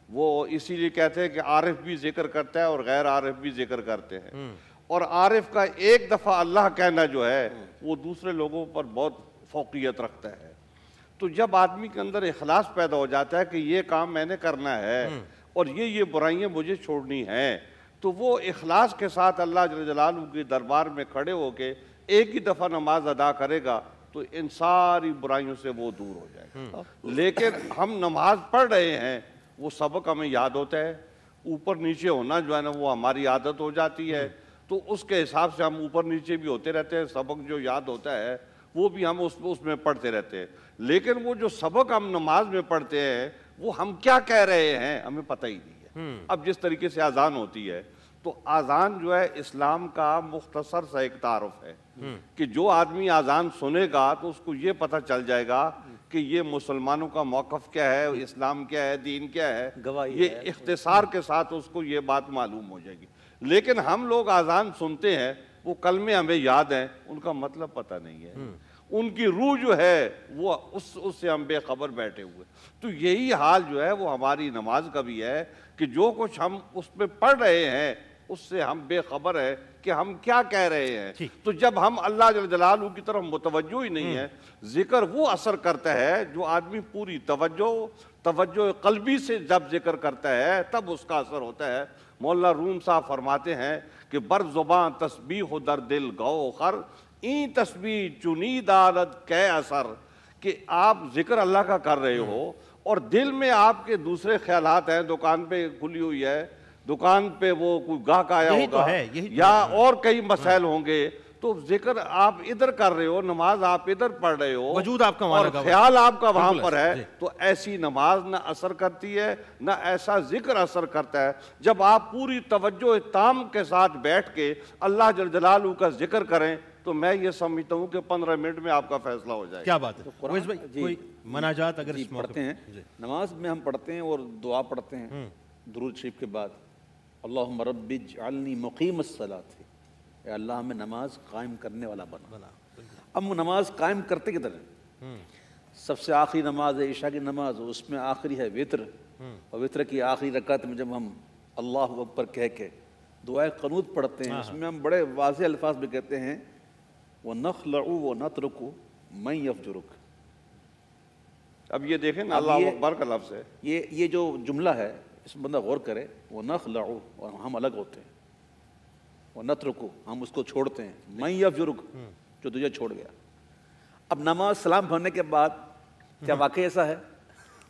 وہ اسی لیے کہتے ہیں کہ عارف بھی ذکر کرتا ہے اور غیر عارف بھی ذکر کرتے ہیں. اور عارف کا ایک دفعہ اللہ کہنا جو ہے وہ دوسرے لوگوں پر بہت فوقیت رکھتا ہے. تو جب آدمی کے اندر اخلاص پیدا ہو جاتا ہے کہ یہ کام میں نے کرنا ہے اور یہ برائیاں مجھے چھوڑنی ہیں، تو وہ اخلاص کے ساتھ اللہ جل جلالہ کے دربار میں کھڑے ہو کے ایک ہی دفعہ نماز ادا کرے گا تو ان ساری برائیوں سے وہ دور ہو جائے گا. لیکن ہم نماز پڑھ رہے ہیں، وہ سبق ہمیں یاد ہوتا ہے، اوپر نیچے ہونا جو ہے نا وہ ہماری عادت ہو جاتی ہے، تو اس کے حساب سے ہم اوپر نیچے بھی ہوتے رہتے ہیں. سبق جو یاد ہوتا ہے وہ بھی ہم اس میں پڑھتے رہتے ہیں. لیکن وہ جو سبق ہم نماز میں پڑھتے ہیں وہ ہم کیا کہہ رہے ہیں ہمیں پتہ ہی نہیں ہے. اب جس طریقے سے اذان ہوتی ہے تو اذان جو ہے اسلام کا مختصر سا ایک تعارف ہے کہ جو آدمی اذان سنے گا تو اس کو یہ پتہ چل جائے گا کہ یہ مسلمانوں کا موقف کیا ہے، اسلام کیا ہے، دین کیا ہے. یہ اختصار کے ساتھ اس کو یہ بات معلوم ہو جائے گی. لیکن ہم لوگ اذان سنتے ہیں، وہ کلمے ہمیں یاد ہیں، ان کا مطلب پتہ نہیں ہے، ان کی روح جو ہے وہ اس سے ہم بے خبر بیٹھے ہوئے. تو یہی حال جو ہے وہ ہماری نماز کا بھی ہے کہ جو کچھ ہم اس میں پڑھ رہے ہیں اس سے ہم بے خبر ہے کہ ہم کیا کہہ رہے ہیں. تو جب ہم اللہ جل جلالہ کی طرف متوجہ ہی نہیں ہے، ذکر وہ اثر کرتا ہے جو آدمی پوری توجہ قلبی سے جب ذکر کرتا ہے تب اس کا اثر ہوتا ہے. مولانا روم صاحب فرماتے ہیں کہ بر زباں تسبیح و در دل گو خر این تسبیح چنی دارد کے اثر. کہ آپ ذکر اللہ کا کر رہے ہو اور دل میں آپ کے دوسرے خیالات ہیں، دکان پہ کھلی ہوئی ہے، دکان پہ وہ کوئی گاہک آیا ہوگا یا اور کئی مسائل ہوں گے، تو ذکر آپ ادھر کر رہے ہو، نماز آپ ادھر پڑھ رہے ہو، وجود آپ کا اور خیال آپ کا وہاں پر ہے، تو ایسی نماز نہ اثر کرتی ہے نہ ایسا ذکر اثر کرتا ہے. جب آپ پوری توجہ تام کے ساتھ بیٹھ کے اللہ جل جلالہ کا ذکر کریں تو میں یہ سمجھتا ہوں کہ 15 منٹ میں آپ کا فیصلہ ہو جائے. کیا بات ہے؟ کوئی مناجات اگر پڑھتے ہیں، نماز میں ہم پڑھتے ہیں اور دعا پڑھتے ہیں درود شریف کے بعد، اللہم رب اجعلنی مقیم الصلاۃ، اے اللہ ہمیں نماز قائم کرنے والا بنا. اب نماز قائم کرتے کدھر ہیں؟ سب سے آخری نماز ہے عشاء کی نماز، اس میں آخری ہے وتر، اور وتر کی آخری رکعت میں جب ہم اللہ اکبر کہہ کے دعائے قنوت پڑھتے ہیں، اس میں ہم بڑے واضح الفاظ میں کہتے ہیں وَنَخْلَعُ وَنَتْرُكُ مَنْ يَفْجُرُكُ. اب یہ دیکھیں نا اللہ اکبر کا لفظ ہے، یہ جو جملہ ہے اس میں بندہ غور کرے، وَنَخْلَعُ، اور ہم الگ ہوتے ہیں، وَنَتْرُكُ، ہم اس کو چھوڑتے ہیں، مَن يَفْجُرُكُ، جو تجھے چھوڑ گیا۔ اب نماز سلام پڑھنے کے بعد کیا واقعی ایسا ہے؟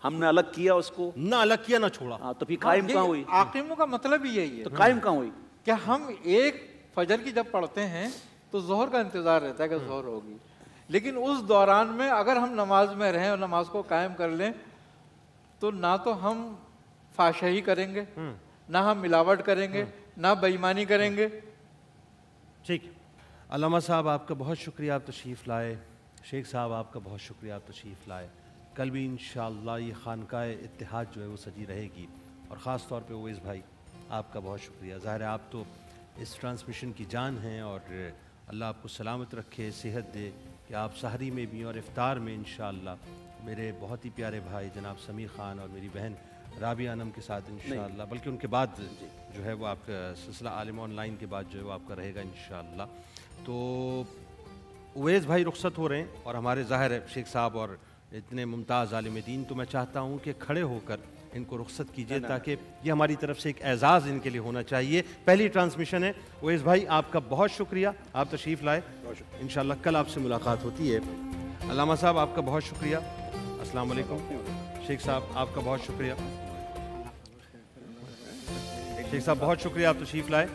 ہم نے الگ کیا اس کو؟ نہ الگ کیا نہ چھوڑا۔ ہاں، تو پھر قائم کہاں ہوئی؟ عاقموں کا مطلب ہی یہی ہے تو قائم کہاں ہوئی؟ کہ ہم ایک فجر کی جب پڑھتے ہیں تو ظہر کا انتظار رہتا ہے کہ ظہر ہوگی، لیکن اس دوران میں اگر ہم نماز میں رہیں اور نماز کو قائم کر لیں تو نہ تو ہم فحاشی کریں گے، نہ ہم ملاوٹ کریں گے، نہ بے ایمانی کریں گے۔ ٹھیک ہے، علامہ صاحب آپ کا بہت شکریہ، آپ تشریف لائے۔ شیخ صاحب آپ کا بہت شکریہ، آپ تشریف لائے۔ کل بھی انشاءاللہ یہ خانقاہ اتحاد جو ہے وہ سجی رہے گی، اور خاص طور پہ اویس بھائی آپ کا بہت شکریہ۔ ظاہر ہے آپ تو اس ٹرانسمیشن کی جان ہیں، اور اللہ آپ کو سلامت رکھے، صحت دے کہ آپ سحری میں بھی اور افطار میں انشاءاللہ میرے بہت ہی پیارے بھائی جناب سمیر خان اور میری بہن رابعہ انم کے ساتھ انشاءاللہ، بلکہ ان کے بعد جو ہے وہ آپ کا سلسلہ عالم آن لائن کے بعد جو ہے وہ آپ کا رہے گا انشاءاللہ۔ تو اویس بھائی رخصت ہو رہے ہیں، اور ہمارے ظاہر ہے شیخ صاحب اور اتنے ممتاز عالم دین، تو میں چاہتا ہوں کہ کھڑے ہو کر ان کو رخصت کیجیے، تاکہ یہ ہماری طرف سے ایک اعزاز ان کے لیے ہونا چاہیے۔ پہلی ٹرانسمیشن ہے۔ اویس بھائی آپ کا بہت شکریہ، آپ تشریف لائے، انشاءاللہ کل آپ سے ملاقات ہوتی ہے۔ علامہ صاحب آپ کا بہت شکریہ، السلام علیکم۔ شیخ صاحب آپ کا بہت شکریہ، شیخ صاحب بہت شکریہ، آپ تشریف لائے۔